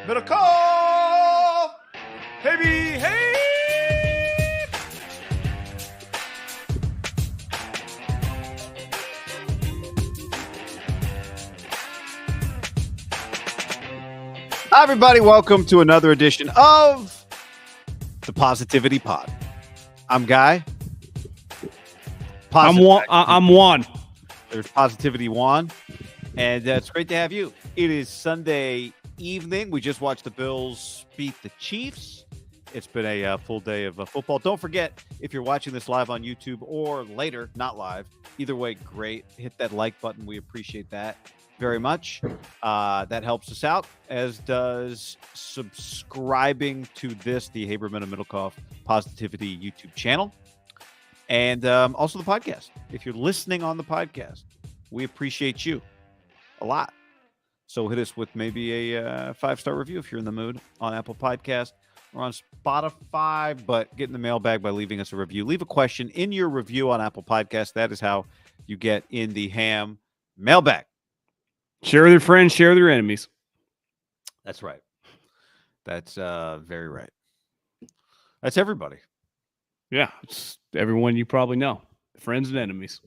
MIDDLEKAUFF! Hey, hey! Hi, everybody. Welcome to another edition of the Positivity Pod. I'm Guy. I'm Juan. There's Positivity Juan. And it's great to have you. It is Sunday evening. We just watched the Bills beat the Chiefs. It's been a full day of football. Don't forget, if you're watching this live on YouTube or later, not live, either way, great. Hit that like button. We appreciate that very much. That helps us out, as does subscribing to this, the Haberman and MIDDLEKAUFF Positivity YouTube channel. And also the podcast. If you're listening on the podcast, we appreciate you a lot. So hit us with maybe a 5-star review if you're in the mood on Apple Podcast or on Spotify, but get in the mailbag by leaving us a review. Leave a question in your review on Apple Podcast. That is how you get in the ham mailbag. Share with your friends, share with your enemies. That's right. That's very right. That's everybody. Yeah, it's everyone you probably know, friends and enemies.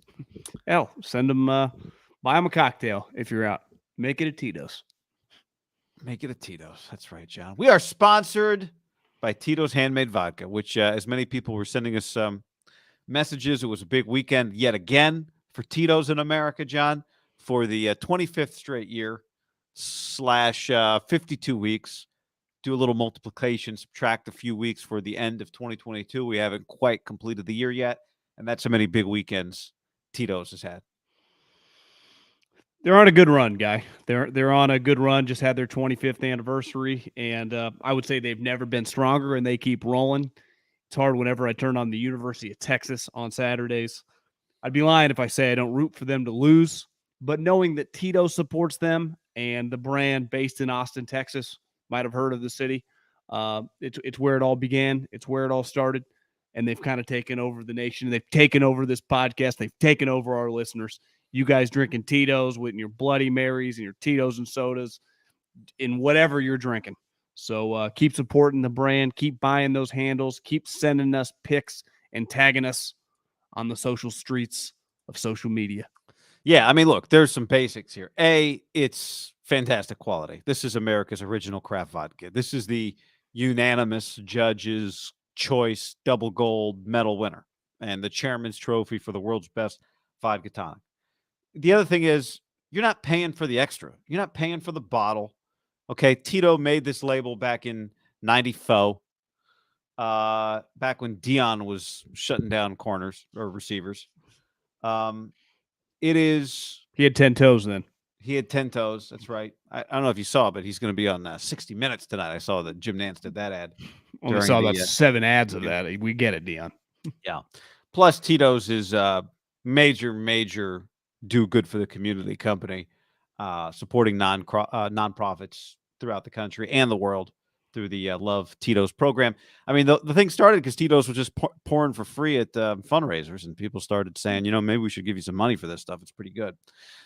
Hell, send them, buy them a cocktail if you're out. Make it a Tito's. Make it a Tito's. That's right, John. We are sponsored by Tito's Handmade Vodka, which, as many people were sending us messages, it was a big weekend yet again for Tito's in America, John, for the 25th straight year / 52 weeks. Do a little multiplication, subtract a few weeks for the end of 2022. We haven't quite completed the year yet, and that's how many big weekends Tito's has had. They're on a good run, Guy. They're on a good run. Just had their 25th anniversary, and I would say they've never been stronger, and they keep rolling. It's hard whenever I turn on the University of Texas on Saturdays. I'd be lying if I say I don't root for them to lose, but knowing that Tito supports them and the brand based in Austin, Texas, might have heard of the city. It's where it all began. It's where it all started, and they've kind of taken over the nation. They've taken over this podcast. They've taken over our listeners. You guys drinking Tito's with your Bloody Marys and your Tito's and sodas in whatever you're drinking. So keep supporting the brand. Keep buying those handles. Keep sending us pics and tagging us on the social streets of social media. Yeah, I mean, look, there's some basics here. A, it's fantastic quality. This is America's original craft vodka. This is the unanimous judges' choice double gold medal winner and the chairman's trophy for the world's best vodka tonic. The other thing is, you're not paying for the extra. You're not paying for the bottle. Okay, Tito made this label back in 94, back when Dion was shutting down corners or receivers. It is... He had 10 toes then. He had 10 toes. That's right. I don't know if you saw, but he's going to be on 60 Minutes tonight. I saw that Jim Nantz did that ad. I saw about 7 ads of that. We get it, Dion. Yeah. Plus, Tito's is major do good for the community company, supporting nonprofits throughout the country and the world through the Love Tito's program. I mean, the thing started because Tito's was just pouring for free at fundraisers, and people started saying, maybe we should give you some money for this stuff. It's pretty good.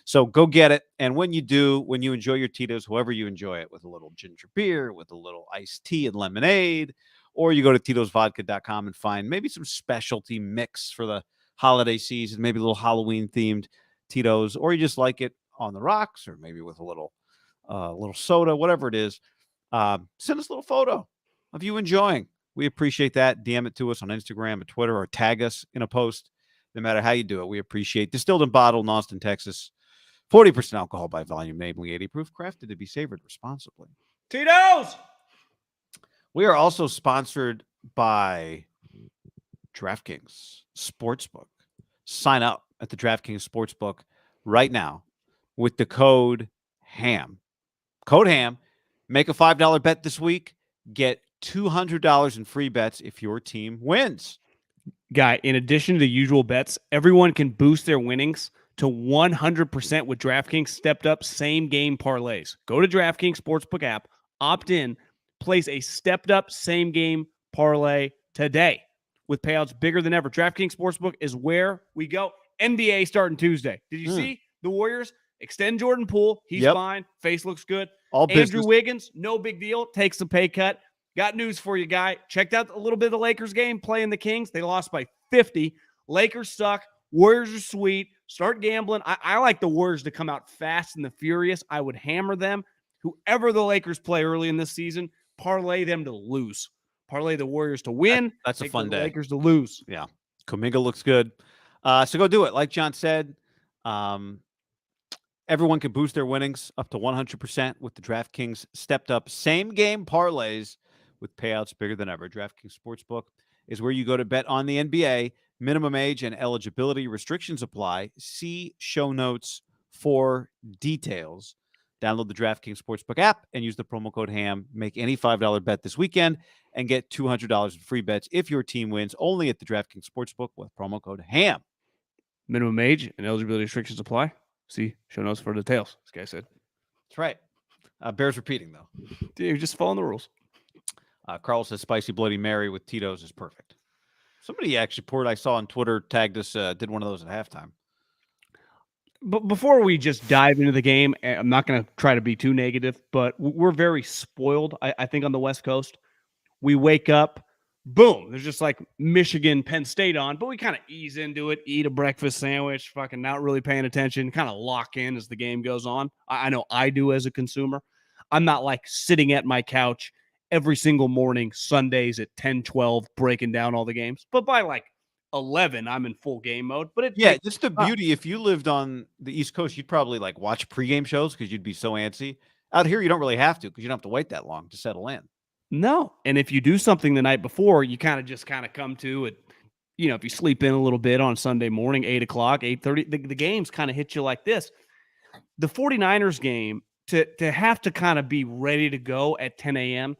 So go get it. And when you do, when you enjoy your Tito's, however you enjoy it, with a little ginger beer, with a little iced tea and lemonade, or you go to titosvodka.com and find maybe some specialty mix for the holiday season, maybe a little Halloween themed Tito's, or you just like it on the rocks, or maybe with a little soda, whatever it is. Send us a little photo of you enjoying. We appreciate that. DM it to us on Instagram or Twitter, or tag us in a post. No matter how you do it, we appreciate. Distilled and bottled in Austin, Texas. 40% alcohol by volume, enabling 80 proof, crafted to be savored responsibly. Tito's! We are also sponsored by DraftKings Sportsbook. Sign up at the DraftKings Sportsbook right now with the code HAM. Code HAM. Make a $5 bet this week. Get $200 in free bets if your team wins. Guy, in addition to the usual bets, everyone can boost their winnings to 100% with DraftKings stepped-up same-game parlays. Go to DraftKings Sportsbook app, opt in, place a stepped-up same-game parlay today with payouts bigger than ever. DraftKings Sportsbook is where we go. NBA starting Tuesday. Did you see the Warriors, extend Jordan Poole. He's fine. Face looks good. All Andrew business. Wiggins, no big deal. Takes a pay cut. Got news for you, guy. Checked out a little bit of the Lakers game playing the Kings. They lost by 50. Lakers suck. Warriors are sweet. Start gambling. I like the Warriors to come out fast and the furious. I would hammer them. Whoever the Lakers play early in this season, parlay them to lose. Parlay the Warriors to win. That's a fun day. Lakers to lose. Yeah. Kuminga looks good. So go do it. Like John said, everyone can boost their winnings up to 100% with the DraftKings stepped up same game parlays with payouts bigger than ever. DraftKings Sportsbook is where you go to bet on the NBA. Minimum age and eligibility restrictions apply. See show notes for details. Download the DraftKings Sportsbook app and use the promo code HAM. Make any $5 bet this weekend and get $200 in free bets if your team wins, only at the DraftKings Sportsbook with promo code HAM. Minimum age and eligibility restrictions apply. See show notes for details. This guy said. That's right. Bears repeating, though. Dude, you're just following the rules. Carl says Spicy Bloody Mary with Tito's is perfect. Somebody actually I saw on Twitter, tagged us, did one of those at halftime. But before we just dive into the game, I'm not going to try to be too negative, but we're very spoiled, I think, on the West Coast. We wake up, boom, there's just like Michigan, Penn State on, but we kind of ease into it, eat a breakfast sandwich, fucking not really paying attention, kind of lock in as the game goes on. I know I do as a consumer. I'm not like sitting at my couch every single morning, Sundays at 10-12, breaking down all the games. But by like 11, I'm in full game mode. But that's the beauty. If you lived on the East Coast, you'd probably like watch pregame shows because you'd be so antsy. Out here, you don't really have to because you don't have to wait that long to settle in. No. And if you do something the night before, you kind of come to it. You know, if you sleep in a little bit on Sunday morning, 8 o'clock, 8:30, the games kind of hit you like this. The 49ers game, to have to kind of be ready to go at 10 a.m.,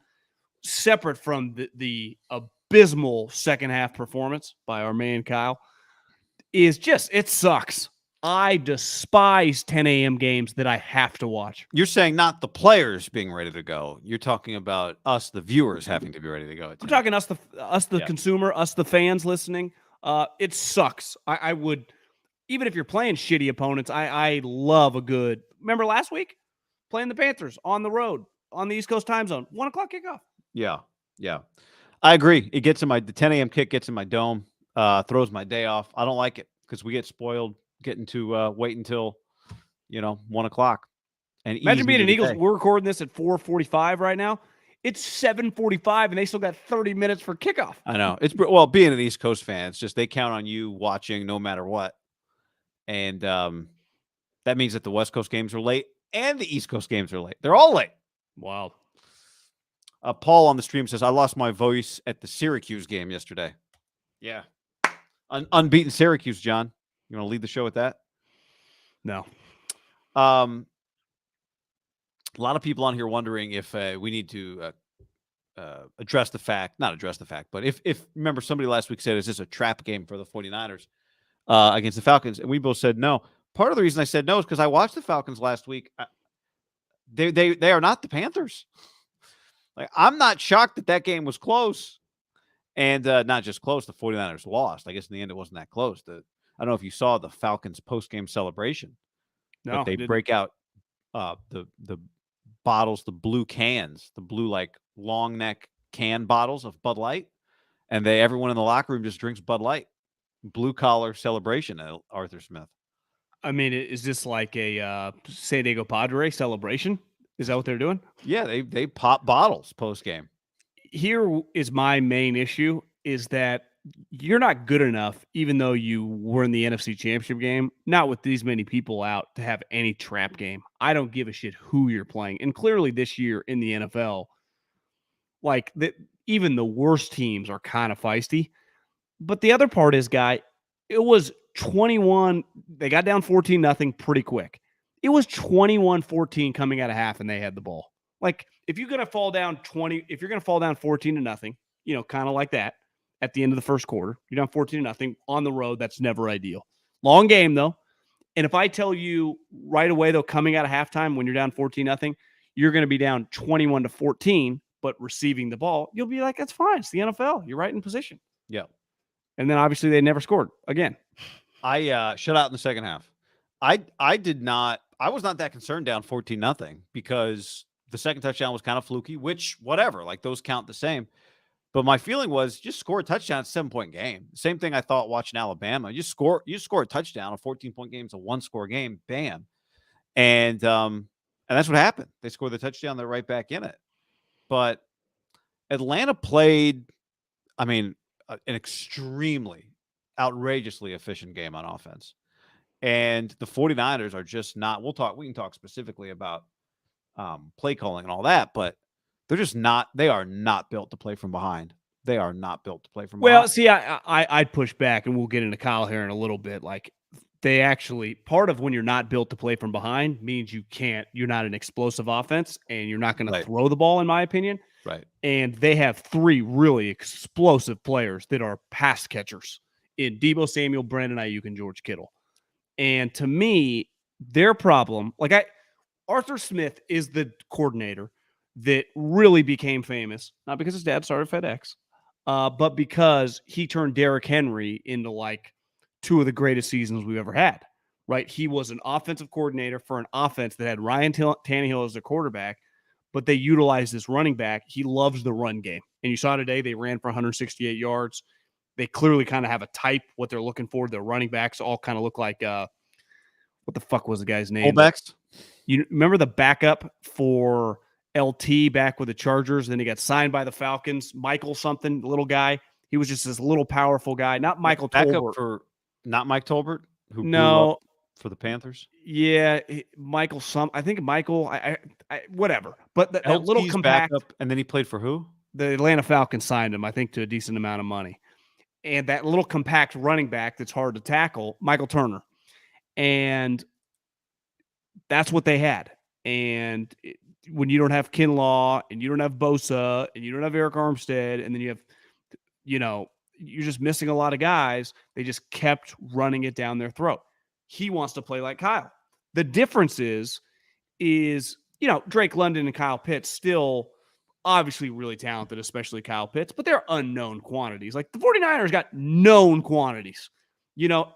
separate from the abysmal second half performance by our man Kyle, is just, it sucks. I despise 10 a.m. games that I have to watch. You're saying not the players being ready to go. You're talking about us, the viewers, having to be ready to go. I'm talking us, the consumer, us, the fans listening. It sucks. I would, even if you're playing shitty opponents, I love a good, remember last week? Playing the Panthers on the road, on the East Coast time zone, 1 o'clock kickoff. Yeah. I agree. It gets in the 10 a.m. kick gets in my dome, throws my day off. I don't like it because we get spoiled getting to wait until, 1 o'clock. And imagine being an Eagles. We're recording this at 4:45 right now. It's 7:45 and they still got 30 minutes for kickoff. I know. Being an East Coast fan, it's just they count on you watching no matter what. And that means that the West Coast games are late and the East Coast games are late. They're all late. Wow. Paul on the stream says, I lost my voice at the Syracuse game yesterday. Yeah. Unbeaten Syracuse, John. You want to lead the show with that? No. A lot of people on here wondering if we need to not address the fact, but if remember somebody last week said, is this a trap game for the 49ers against the Falcons? And we both said no. Part of the reason I said no is because I watched the Falcons last week. They are not the Panthers. Like, I'm not shocked that game was close. And not just close, the 49ers lost. I guess in the end it wasn't that close. I don't know if you saw the Falcons post-game celebration. No, but they break out the bottles, the blue cans, the blue like long neck can bottles of Bud Light, and everyone in the locker room just drinks Bud Light. Blue collar celebration at Arthur Smith. I mean, is this like a San Diego Padre celebration? Is that what they're doing? Yeah, they pop bottles post-game. Here is my main issue, is that you're not good enough, even though you were in the NFC Championship game, not with these many people out, to have any trap game. I don't give a shit who you're playing. And clearly this year in the NFL, like even the worst teams are kind of feisty. But the other part is, Guy, it was 21. They got down 14-0 pretty quick. It was 21-14 coming out of half, and they had the ball. Like, if you're going to fall down 14-0, kind of like that at the end of the first quarter, you're down 14-0 on the road. That's never ideal. Long game, though. And if I tell you right away, though, coming out of halftime when you're down 14-0, you're going to be down 21-14, but receiving the ball, you'll be like, that's fine. It's the NFL. You're right in position. Yeah. And then obviously they never scored again. I shut out in the second half. I did not. I was not that concerned down 14-0 because the second touchdown was kind of fluky, which whatever, like those count the same. But my feeling was just score a touchdown, it's a 7-point game. Same thing I thought watching Alabama. You score a touchdown, a 14-point game, it's a 1-score game, bam. And that's what happened. They scored the touchdown, they're right back in it. But Atlanta played, I mean, an extremely outrageously efficient game on offense. And the 49ers are just not, we can talk specifically about play calling and all that, but they're just not, they are not built to play from behind. They are not built to play from behind. Well, see, I'd push back, and we'll get into Kyle here in a little bit. Like, they actually, part of when you're not built to play from behind means you're not an explosive offense, and you're not going to throw the ball, in my opinion. Right. And they have 3 really explosive players that are pass catchers in Deebo Samuel, Brandon Ayuk, and George Kittle. And to me, their problem, Arthur Smith is the coordinator that really became famous, not because his dad started FedEx, but because he turned Derrick Henry into like 2 of the greatest seasons we've ever had, right? He was an offensive coordinator for an offense that had Ryan Tannehill as their quarterback, but they utilized this running back. He loves the run game. And you saw today they ran for 168 yards. They clearly kind of have a type, what they're looking for. Their running backs all kind of look like, what the fuck was the guy's name? Fullbacks? You remember the backup for LT back with the Chargers? Then he got signed by the Falcons. Michael something, little guy. He was just this little powerful guy. Not Michael Tolbert. Not Mike Tolbert, who blew up for the Panthers? Yeah, Michael I think Michael, whatever. But that little compact. Backup, and then he played for who? The Atlanta Falcons signed him, I think, to a decent amount of money. And that little compact running back that's hard to tackle, Michael Turner. And that's what they had. And when you don't have Kinlaw and you don't have Bosa and you don't have Eric Armstead, and then you have, you're just missing a lot of guys. They just kept running it down their throat. He wants to play like Kyle. The difference is, Drake London and Kyle Pitts still obviously really talented, especially Kyle Pitts, but they're unknown quantities. Like the 49ers got known quantities,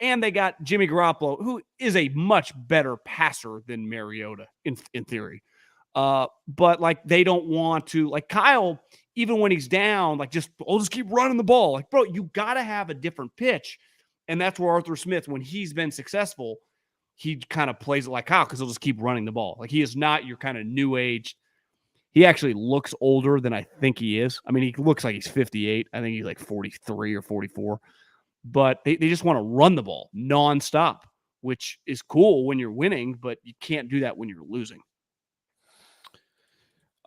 and they got Jimmy Garoppolo, who is a much better passer than Mariota in theory. But like, they don't want to, like Kyle, even when he's down, like I'll just keep running the ball. Like, bro, you got to have a different pitch. And that's where Arthur Smith, when he's been successful, he kind of plays it like Kyle because he'll just keep running the ball. Like, he is not your kind of new age. He actually looks older than I think he is. I mean, he looks like he's 58. I think he's like 43 or 44. But they just want to run the ball nonstop, which is cool when you're winning, but you can't do that when you're losing.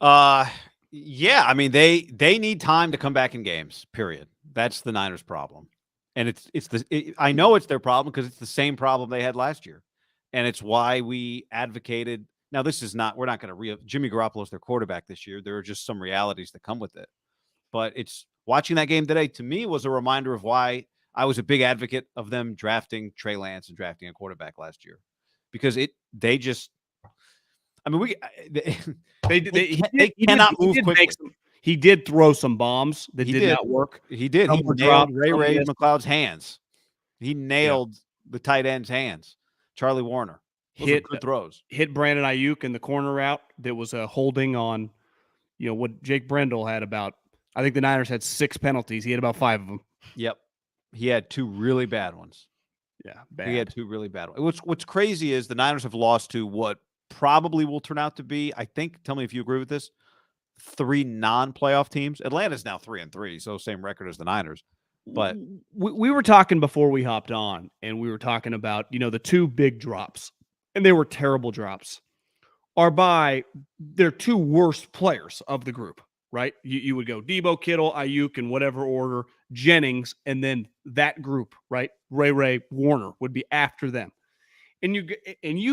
Yeah, I mean, they need time to come back in games, period. That's the Niners' problem. And I know it's their problem because it's the same problem they had last year. And it's why we advocated. Now, we're not going to Jimmy Garoppolo is their quarterback this year. There are just some realities that come with it. But it's watching that game today, to me, was a reminder of why I was a big advocate of them drafting Trey Lance and drafting a quarterback last year. Because they cannot move quickly. He did throw some bombs that did not work. He did. He nailed Ray McLeod's hands. He nailed the tight end's hands. Charlie Warner. Good throws. Hit Brandon Ayuk in the corner route that was a holding on, what Jake Brendel had about. I think the Niners had 6 penalties. He had about 5 of them. Yep. He had 2 really bad ones. Yeah, bad. He had 2 really bad ones. What's crazy is the Niners have lost to what probably will turn out to be, I think, tell me if you agree with this, 3 non-playoff teams. Atlanta's now 3-3, so same record as the Niners. But we were talking before we hopped on, and we were talking about, the 2 big drops, and they were terrible drops, are by their 2 worst players of the group, right? You would go Deebo, Kittle, Ayuk, in whatever order, Jennings, and then that group, right? Ray, Warner would be after them. And you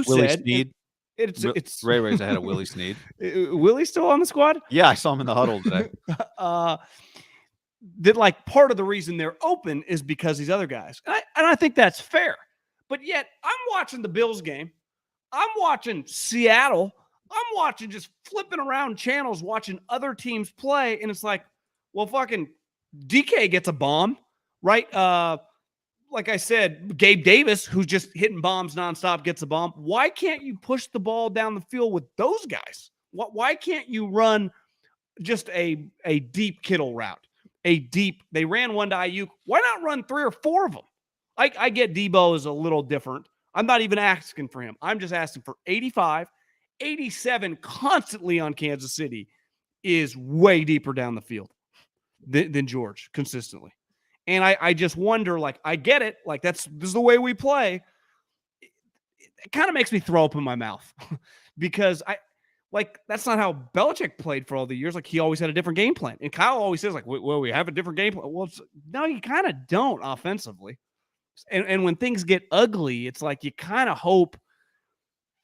Willie said Snead. It's Ray's ahead of Willie Snead. Willie's still on the squad? Yeah, I saw him in the huddle today. That like part of the reason they're open is because these other guys. And I think that's fair. But yet I'm watching the Bills game. I'm watching Seattle. I'm watching, just flipping around channels, watching other teams play. And it's like, well, fucking DK gets a bomb, right? like I said, Gabe Davis, who's just hitting bombs nonstop, gets a bomb. Why can't you push the ball down the field with those guys? Why can't you run just a deep Kittle route? They ran one to Ayuk. Why not run 3 or 4 of them? I get Debo is a little different. I'm not even asking for him. I'm just asking for 85, 87 constantly on Kansas City is way deeper down the field than George consistently. And I just wonder, like, I get it. Like, this is the way we play. It kind of makes me throw up in my mouth because that's not how Belichick played for all the years. Like, he always had a different game plan. And Kyle always says, like, well, we have a different game plan. Well, no, you kind of don't offensively. And when things get ugly, it's like you kind of hope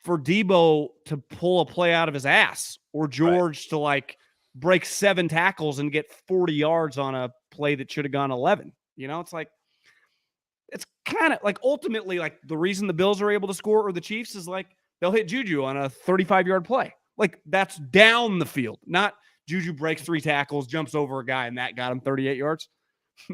for Debo to pull a play out of his ass or George to, like, break 7 tackles and get 40 yards on a play that should have gone 11. It's like, it's kind of like ultimately, like, the reason the Bills are able to score or the Chiefs is like they'll hit Juju on a 35-yard play. Like, that's down the field, not Juju breaks 3 tackles, jumps over a guy, and that got him 38 yards.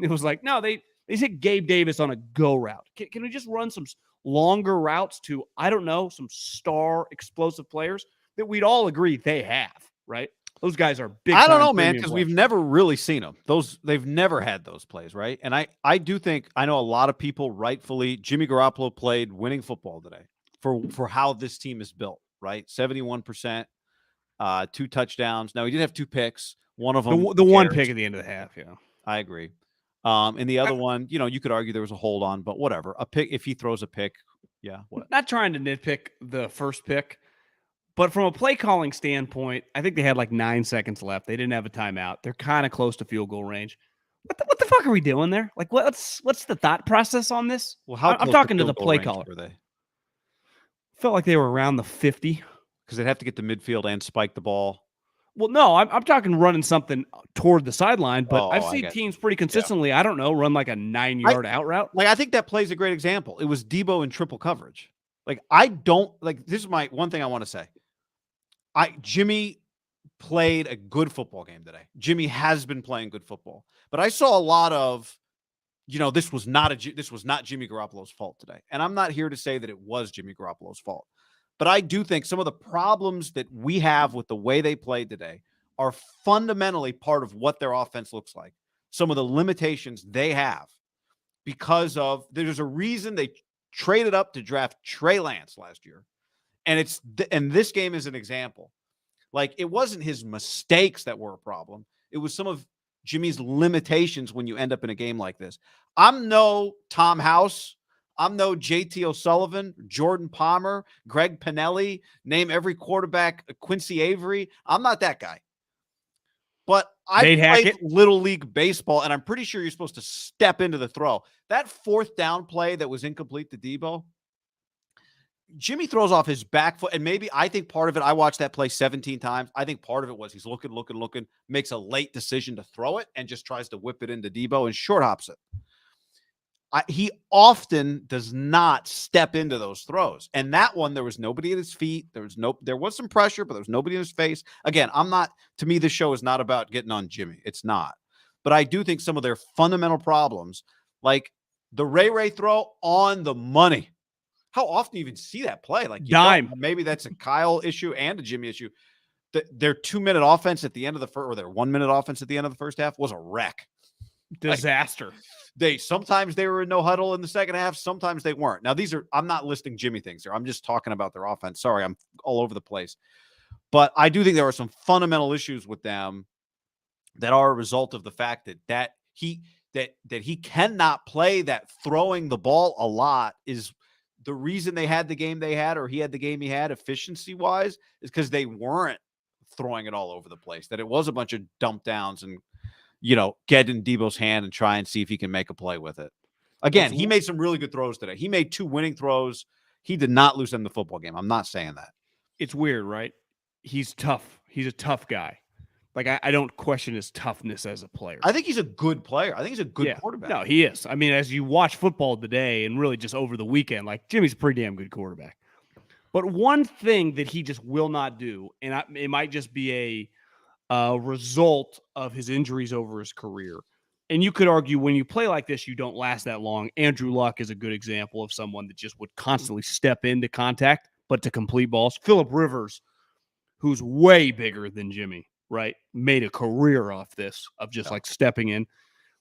It was like, no, they hit Gabe Davis on a go route. Can we just run some longer routes to, I don't know, some star explosive players that we'd all agree they have, right? Those guys are big. I don't know, man, because we've never really seen them. They've never had those plays, right? And I do think, I know a lot of people rightfully, Jimmy Garoppolo played winning football today for how this team is built, right? 71%, 2 touchdowns. Now, he did have 2 picks. One of them, the one pick at the end of the half, yeah. I agree. And the other one, you could argue there was a hold on, but whatever. A pick, if he throws a pick, yeah. What? Not trying to nitpick the first pick, but from a play calling standpoint, I think they had like 9 seconds left. They didn't have a timeout. They're kind of close to field goal range. What the fuck are we doing there? Like, what's the thought process on this? Well, I'm talking to the play caller. Were they? Felt like they were around the 50 because they'd have to get the midfield and spike the ball. Well, no, I'm talking running something toward the sideline, but I've seen teams pretty consistently, I don't know, run like a 9-yard out route. Like, I think that plays a great example. It was Debo in triple coverage. Like, I don't like, this is my one thing I want to say. Jimmy played a good football game today. Jimmy has been playing good football, but I saw a lot of, this was not Jimmy Garoppolo's fault today. And I'm not here to say that it was Jimmy Garoppolo's fault. But I do think some of the problems that we have with the way they played today are fundamentally part of what their offense looks like. Some of the limitations they have because of, there's a reason they traded up to draft Trey Lance last year. And this game is an example. Like, it wasn't his mistakes that were a problem. It was some of Jimmy's limitations when you end up in a game like this. I'm no Tom House. I'm no JT O'Sullivan, Jordan Palmer, Greg Pinelli, name every quarterback, Quincy Avery. I'm not that guy. But I played Little League baseball, and I'm pretty sure you're supposed to step into the throw. That 4th down play that was incomplete to Debo, Jimmy throws off his back foot, and maybe I think part of it, I watched that play 17 times. I think part of it was he's looking, makes a late decision to throw it, and just tries to whip it into Debo and short hops it. He often does not step into those throws. And that one, there was nobody at his feet. There was some pressure, but there was nobody in his face. Again, to me, this show is not about getting on Jimmy. It's not. But I do think some of their fundamental problems, like the Ray throw on the money. How often do you even see that play? Like, dime. Maybe that's a Kyle issue and a Jimmy issue. Their 2-minute offense at the end of the first, or their 1-minute offense at the end of the first half was a wreck. Disaster. Sometimes they were in no huddle in the second half. Sometimes they weren't. Now, I'm not listing Jimmy things here. I'm just talking about their offense. Sorry, I'm all over the place. But I do think there are some fundamental issues with them that are a result of the fact that he cannot play, that throwing the ball a lot is the reason they had the game they had, or he had the game he had efficiency wise, is because they weren't throwing it all over the place, that it was a bunch of dump downs and, get in Debo's hand and try and see if he can make a play with it. Again, he made some really good throws today. He made 2 winning throws. He did not lose them the football game. I'm not saying that. It's weird, right? He's tough. He's a tough guy. Like, I don't question his toughness as a player. I think he's a good player. I think he's a good quarterback. No, he is. I mean, as you watch football today and really just over the weekend, like, Jimmy's a pretty damn good quarterback. But one thing that he just will not do, and it might just be a result of his injuries over his career, And you could argue when you play like this, you don't last that long. Andrew Luck is a good example of someone that just would constantly step into contact, but to complete balls. Phillip Rivers, who's way bigger than Jimmy, right, made a career off this, of just like stepping in.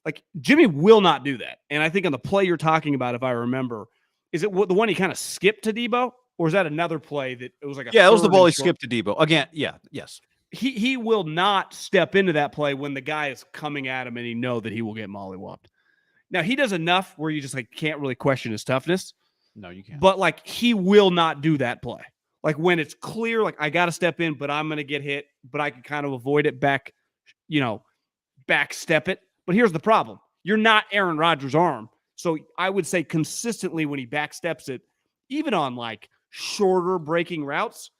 Like Jimmy will not do that. And I think on the play you're talking about, if I remember, is it the one he kind of skipped to Debo? Or is that another play that it was like it was the ball he skipped to Debo. Again, yes. He will not step into that play when the guy is coming at him and he know that he will get mollywopped. Now, he does enough where you just like can't really question his toughness. No, you can't. But like he will not do that play. Like when it's clear, like I got to step in, but I'm going to get hit, but I can kind of avoid it back step it. But here's the problem. You're not Aaron Rodgers' arm. So I would say consistently when he backsteps it, even on like shorter breaking routes,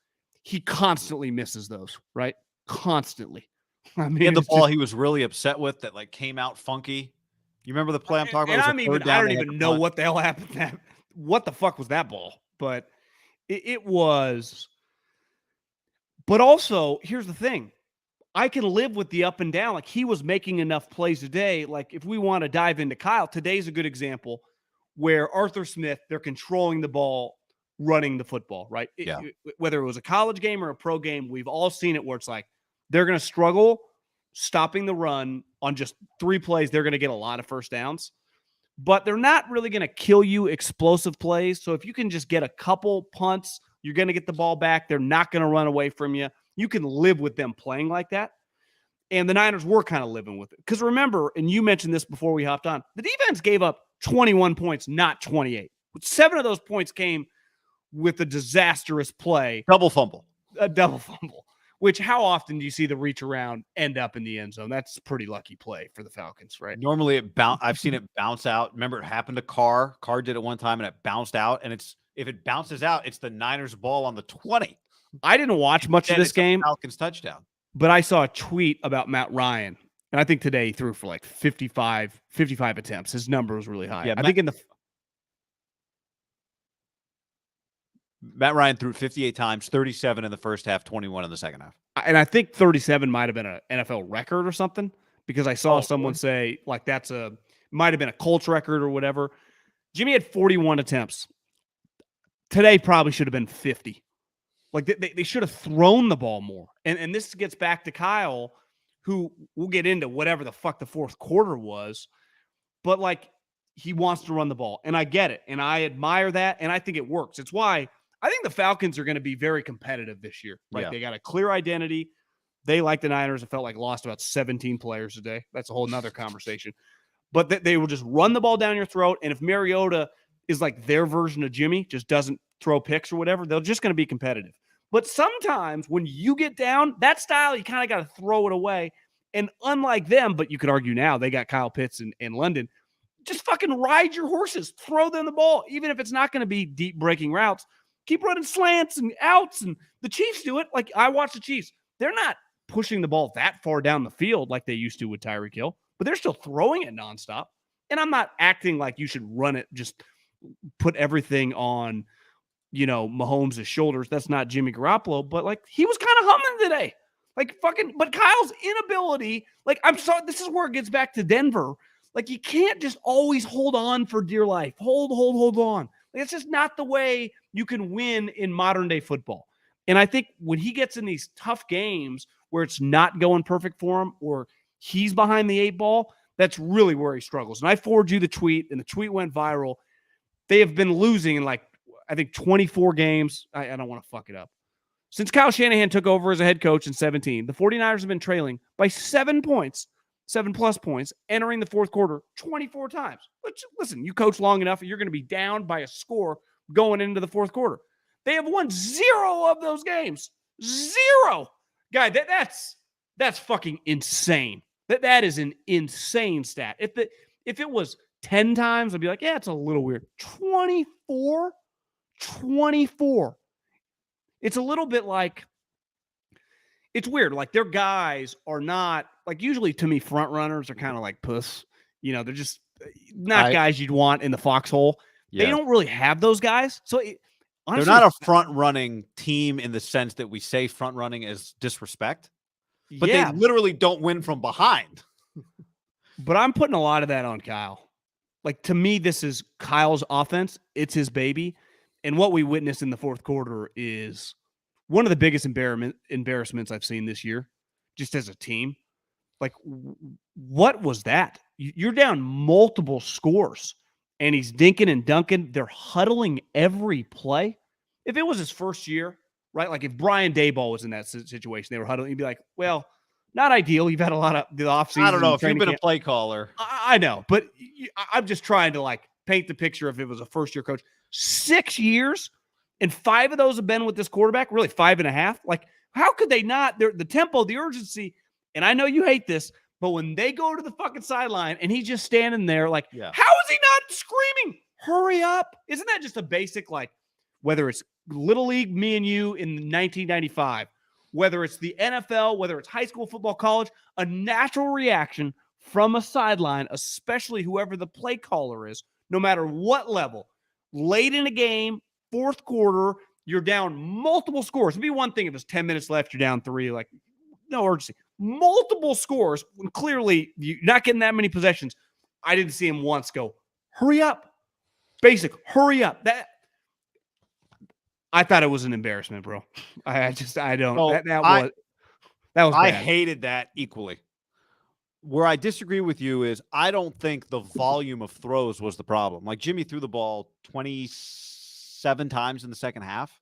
he constantly misses those, right? Constantly. I mean, and the ball he was really upset with that like came out funky. You remember the play I'm talking about? I don't even know what the hell happened. What the fuck was that ball? But it was. But also, here's the thing. I can live with the up and down. Like he was making enough plays today. Like if we want to dive into Kyle, today's a good example where Arthur Smith, they're controlling the ball, running the football, right? Whether it was a college game or a pro game, we've all seen it where it's like they're going to struggle stopping the run on just 3 plays. They're going to get a lot of first downs, but they're not really going to kill you explosive plays. So if you can just get a couple punts, you're going to get the ball back. They're not going to run away from you. You can live with them playing like that. And the Niners were kind of living with it. Because remember, and you mentioned this before we hopped on, the defense gave up 21 points, not 28. 7 of those points came with a disastrous play. Double fumble. A double fumble. Which how often do you see the reach around end up in the end zone? That's a pretty lucky play for the Falcons, right? Normally I've seen it bounce out. Remember it happened to Carr. Carr did it one time and it bounced out. And if it bounces out, it's the Niners ball on the 20. I didn't watch much of this game. Falcons touchdown. But I saw a tweet about Matt Ryan. And I think today he threw for like 55 attempts. His number was really high. Yeah, I think Matt Ryan threw 58 times, 37 in the first half, 21 in the second half. And I think 37 might have been an NFL record or something, because I saw someone say like might have been a Colts record or whatever. Jimmy had 41 attempts. Today probably should have been 50. Like they should have thrown the ball more. And this gets back to Kyle, who we'll get into whatever the fuck the fourth quarter was. But like he wants to run the ball. And I get it. And I admire that. And I think it works. It's why I think the Falcons are going to be very competitive this year. Right? Yeah. They got a clear identity. They, like the Niners, it felt like lost about 17 players today. That's a whole nother conversation. But they will just run the ball down your throat. And if Mariota is like their version of Jimmy, just doesn't throw picks or whatever, they're just going to be competitive. But sometimes when you get down, that style, you kind of got to throw it away. And unlike them, but you could argue now, they got Kyle Pitts in London, just fucking ride your horses, throw them the ball. Even if it's not going to be deep breaking routes, keep running slants and outs. And the Chiefs do it. Like I watch the Chiefs. They're not pushing the ball that far down the field like they used to with Tyreek Hill, but they're still throwing it nonstop. And I'm not acting like you should run it, just put everything on, Mahomes' shoulders. That's not Jimmy Garoppolo, but like he was kind of humming today. Like fucking, but Kyle's inability, like I'm sorry, this is where it gets back to Denver. Like you can't just always hold on for dear life. Hold on. Like, it's just not the way you can win in modern day football. And I think when he gets in these tough games where it's not going perfect for him or he's behind the 8 ball, that's really where he struggles. And I forwarded you the tweet, and the tweet went viral. They have been losing in like, I think 24 games. I don't want to fuck it up. Since Kyle Shanahan took over as a head coach in 17, the 49ers have been trailing by 7 points, 7+ points, entering the fourth quarter 24 times. Which, listen, you coach long enough, you're going to be down by a score going into the fourth quarter. They have won 0 of those games. 0. Guy, that's fucking insane. That is an insane stat. If it was 10 times, I'd be like, yeah, it's a little weird. 24. It's a little bit like, it's weird. Like their guys are not, like usually to me, front runners are kind of like puss. They're just not guys you'd want in the foxhole. Yeah. They don't really have those guys. So honestly, they're not a front running team in the sense that we say front running is disrespect, but they literally don't win from behind. But I'm putting a lot of that on Kyle. Like, to me, this is Kyle's offense. It's his baby. And what we witnessed in the fourth quarter is one of the biggest embarrassments I've seen this year, just as a team. Like, what was that? You're down multiple scores, and he's dinking and dunking. They're huddling every play. If it was his first year, right? Like if Brian Daboll was in that situation, they were huddling, you'd be like, well, not ideal. You've had a lot of the offseason. I don't know if you've been a play caller. I know, but I'm just trying to like paint the picture if it was a first-year coach. 6 years, and 5 of those have been with this quarterback, really 5.5. Like, how could they not? The tempo, the urgency, and I know you hate this, but when they go to the fucking sideline and he's just standing there like, how is he not screaming, hurry up? Isn't that just a basic, like, whether it's Little League, me and you in 1995, whether it's the NFL, whether it's high school football, college, a natural reaction from a sideline, especially whoever the play caller is, no matter what level, late in a game, fourth quarter, you're down multiple scores. It'd be one thing if it's 10 minutes left, you're down 3, like, no urgency. Multiple scores, when clearly you're not getting that many possessions. I didn't see him once go, hurry up. Basic, hurry up. I thought it was an embarrassment, bro. I don't. Oh, that was bad. I hated that equally. Where I disagree with you is I don't think the volume of throws was the problem. Like Jimmy threw the ball 27 times in the second half.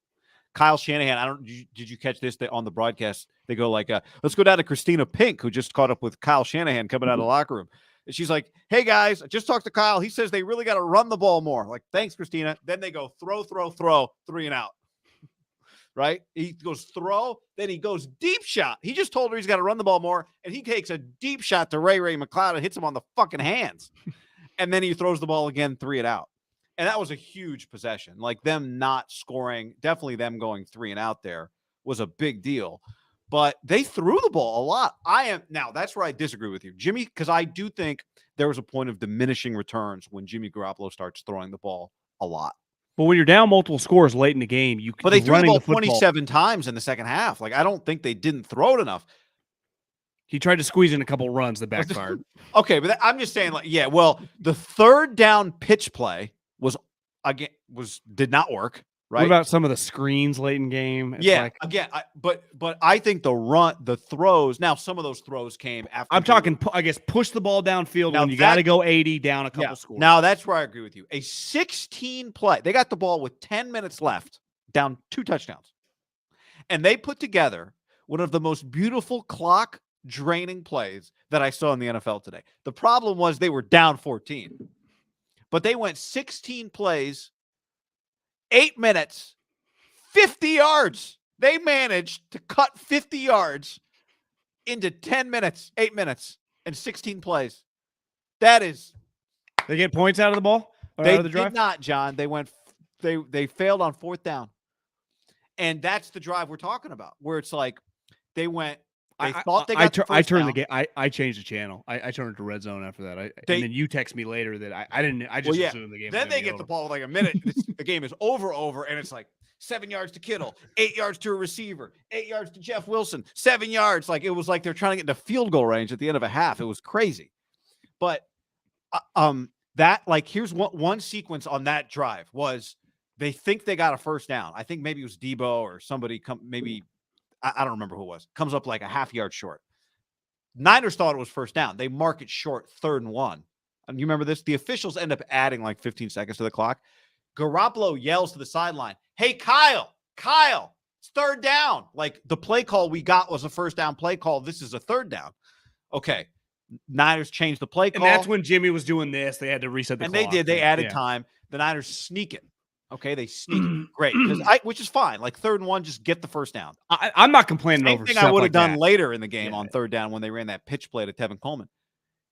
Kyle Shanahan, did you catch this on the broadcast? They go like, let's go down to Christina Pink, who just caught up with Kyle Shanahan coming out of the locker room. And she's like, hey guys, I just talked to Kyle. He says they really got to run the ball more. Like, thanks, Christina. Then they go throw, 3 and out. Right? He goes throw, then he goes deep shot. He just told her he's got to run the ball more, and he takes a deep shot to Ray McLeod and hits him on the fucking hands. And then he throws the ball again, 3 and out. And that was a huge possession. Like them not scoring, definitely them going 3 and out there was a big deal. But they threw the ball a lot. Now that's where I disagree with you, Jimmy, because I do think there was a point of diminishing returns when Jimmy Garoppolo starts throwing the ball a lot. But when you're down multiple scores late in the game, but they threw the ball 27 times in the second half. Like, I don't think they didn't throw it enough. He tried to squeeze in a couple runs that backfired. Okay, but I'm just saying, like, yeah, well, the third down pitch play did not work. Right? What about some of the screens late in game? But I think the throws. Now, some of those throws came after. I'm talking, I guess, push the ball downfield when you got to go 80 down a couple scores. Now that's where I agree with you. A 16 play. They got the ball with 10 minutes left, down 2 touchdowns, and they put together one of the most beautiful clock draining plays that I saw in the NFL today. The problem was they were down 14, but they went 16 plays. 8 minutes, 50 yards. They managed to cut 50 yards into 10 minutes, 8 minutes, and 16 plays. That is. They get points out of the ball? They out of the drive? Did not, John. They failed on 4th down. And that's the drive we're talking about, where it's like they thought they got I turned the game. I changed the channel. I turned it to red zone after that. and then you text me later that I didn't. I just assumed the game. Then they get the ball with like a minute. The game is over, and it's like 7 yards to Kittle, 8 yards to a receiver, 8 yards to Jeff Wilson, 7 yards. Like it was like they're trying to get into field goal range at the end of a half. It was crazy. But that like here's one sequence on that drive was they think they got a first down. I think maybe it was Debo or somebody I don't remember who it was. Comes up like a half yard short. Niners thought it was first down. They mark it short, 3rd and 1. And you remember this? The officials end up adding like 15 seconds to the clock. Garoppolo yells to the sideline, hey, Kyle, it's 3rd down. Like the play call we got was a first down play call. This is a 3rd down. Okay. Niners changed the play call. And that's when Jimmy was doing this. They had to reset the clock. And they did. They added time. The Niners sneak it. Okay, they sneak it. Great. Which is fine. Like 3rd and 1, just get the first down. I'm not complaining over Same thing I would have done later in the game on 3rd down when they ran that pitch play to Tevin Coleman.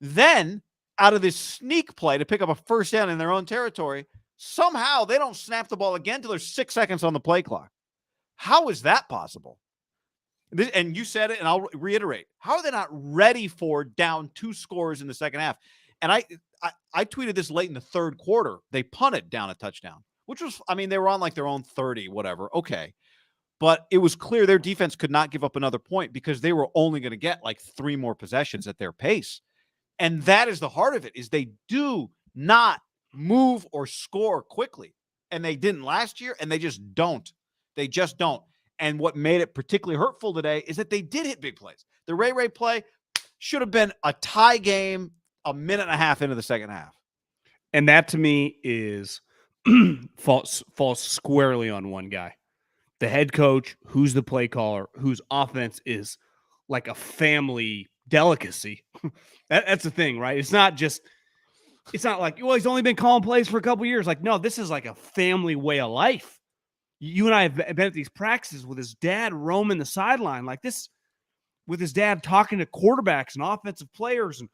Then, out of this sneak play to pick up a first down in their own territory, somehow they don't snap the ball again until there's 6 seconds on the play clock. How is that possible? And you said it, and I'll reiterate. How are they not ready for down 2 scores in the second half? And I tweeted this late in the 3rd quarter. They punted down a touchdown. Which was, they were on like their own 30, whatever. Okay. But it was clear their defense could not give up another point because they were only going to get like 3 more possessions at their pace. And that is the heart of it, is they do not move or score quickly. And they didn't last year, and they just don't. They just don't. And what made it particularly hurtful today is that they did hit big plays. The Ray play should have been a tie game a minute and a half into the second half. And that to me is falls squarely on one guy. The head coach, who's the play caller, whose offense is like a family delicacy. That's the thing, right? It's not like, well, he's only been calling plays for a couple years. Like, no, this is like a family way of life. You and I have been at these practices with his dad roaming the sideline like this, with his dad talking to quarterbacks and offensive players. And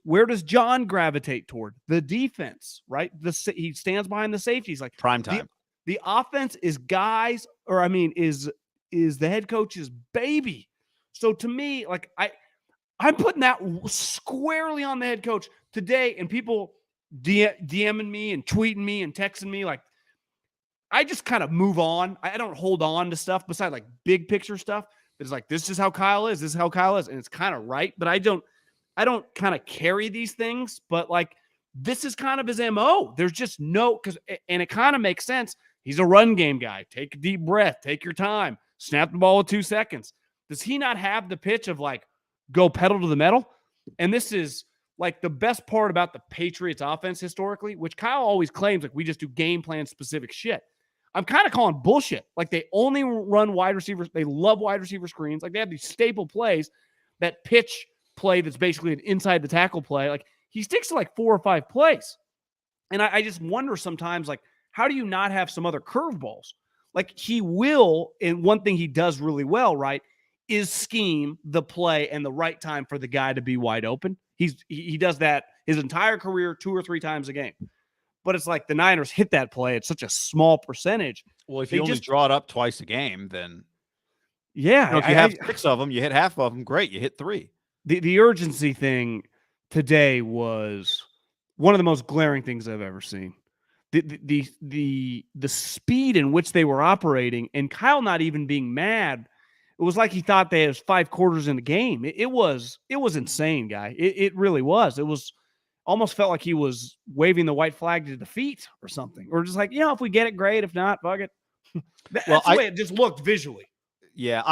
where does John gravitate toward? The defense, right? He stands behind the safeties. Like prime time. The offense is is the head coach's baby. So to me, like I'm putting that squarely on the head coach today, and people DMing me and tweeting me and texting me. Like, I just kind of move on. I don't hold on to stuff besides like big picture stuff. It's like, this is how Kyle is. This is how Kyle is. And it's kind of right. But I don't kind of carry these things. But like, this is kind of his MO. There's just and it kind of makes sense. He's a run game guy. Take a deep breath. Take your time. Snap the ball with 2 seconds. Does he not have the pitch of like, go pedal to the metal? And this is like the best part about the Patriots offense historically, which Kyle always claims like we just do game plan specific shit. I'm kind of calling bullshit. Like, they only run wide receivers. They love wide receiver screens. Like, they have these staple plays, that pitch play that's basically an inside the tackle play. Like, he sticks to like 4 or 5 plays. And I just wonder sometimes, like, how do you not have some other curveballs? Like, he will, and one thing he does really well, right, is scheme the play and the right time for the guy to be wide open. He does that his entire career 2 or 3 times a game. But it's like the Niners hit that play at such a small percentage. Well, if you only draw it up twice a game, then yeah, if you have 6 of them, you hit half of them. Great, you hit 3. The urgency thing today was one of the most glaring things I've ever seen. The speed in which they were operating, and Kyle not even being mad. It was like he thought they had 5 quarters in the game. It was insane, guy. It really was. It was almost felt like he was waving the white flag to defeat or something, or just like, if we get it, great. If not, fuck it. That's the way it just looked visually. Yeah,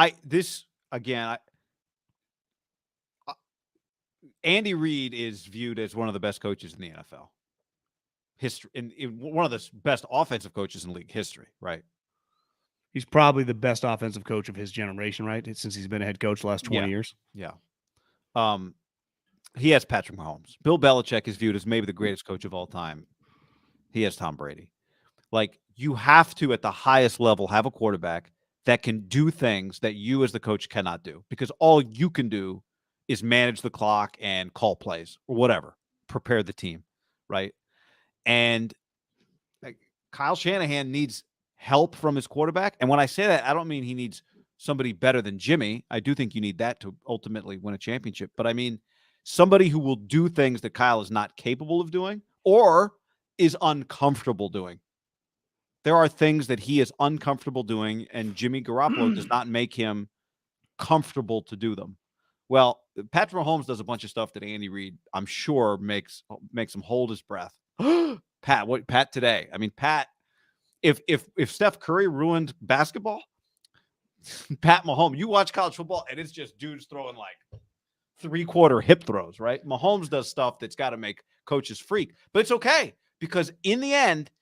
Andy Reid is viewed as one of the best coaches in the NFL history, and one of the best offensive coaches in league history, right? He's probably the best offensive coach of his generation, right? Since he's been a head coach the last 20 years. Yeah. He has Patrick Mahomes. Bill Belichick is viewed as maybe the greatest coach of all time. He has Tom Brady. Like, you have to, at the highest level, have a quarterback that can do things that you as the coach cannot do, because all you can do is manage the clock and call plays or whatever, prepare the team, right? And like, Kyle Shanahan needs help from his quarterback. And when I say that, I don't mean he needs somebody better than Jimmy. I do think you need that to ultimately win a championship. But I mean somebody who will do things that Kyle is not capable of doing or is uncomfortable doing. There are things that he is uncomfortable doing, and Jimmy Garoppolo does not make him comfortable to do them. Well, Patrick Mahomes does a bunch of stuff that Andy Reid, I'm sure, makes him hold his breath. Pat today. I mean, Pat, if Steph Curry ruined basketball, Pat Mahomes, you watch college football and it's just dudes throwing like 3/4 hip throws, right? Mahomes does stuff that's got to make coaches freak, but it's okay, because in the end,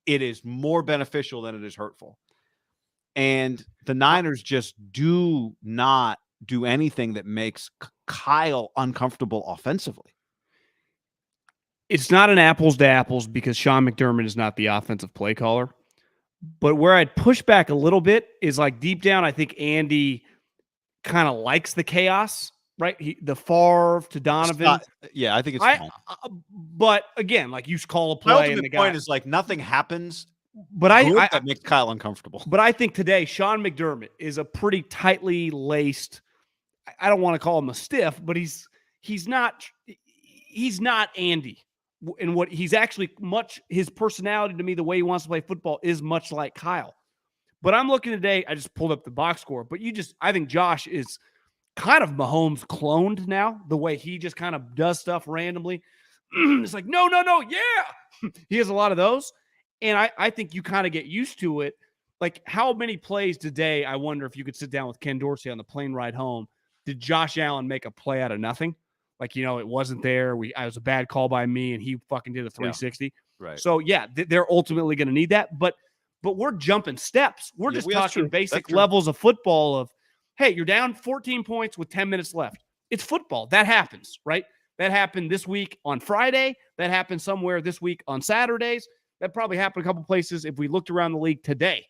it is more beneficial than it is hurtful. And the Niners just do not do anything that makes Kyle uncomfortable offensively. It's not an apples to apples because Sean McDermott is not the offensive play caller. But where I'd push back a little bit is, like, deep down, I think Andy kind of likes the chaos, right? The Favre to Donovan. I think it's fine. But again, like, you call a play. My ultimate point is, like, nothing happens. But that makes Kyle uncomfortable. But I think today Sean McDermott is a pretty tightly laced. I don't want to call him a stiff, but he's not Andy. And what he's actually his personality to me, the way he wants to play football, is much like Kyle. But I'm looking today, I just pulled up the box score, but I think Josh is kind of Mahomes cloned now, the way he just kind of does stuff randomly. It's like, no, yeah. He has a lot of those. And I think you kind of get used to it. Like, how many plays today, I wonder if you could sit down with Ken Dorsey on the plane ride home, did Josh Allen make a play out of nothing? Like, it wasn't there. I was a bad call by me, and he fucking did a 360. Yeah, right. So, yeah, they're ultimately going to need that. But we're jumping steps. We're just talking basic levels of football of, hey, you're down 14 points with 10 minutes left. It's football. That happens, right? That happened this week on Friday. That happened somewhere this week on Saturdays. That probably happened a couple places if we looked around the league today.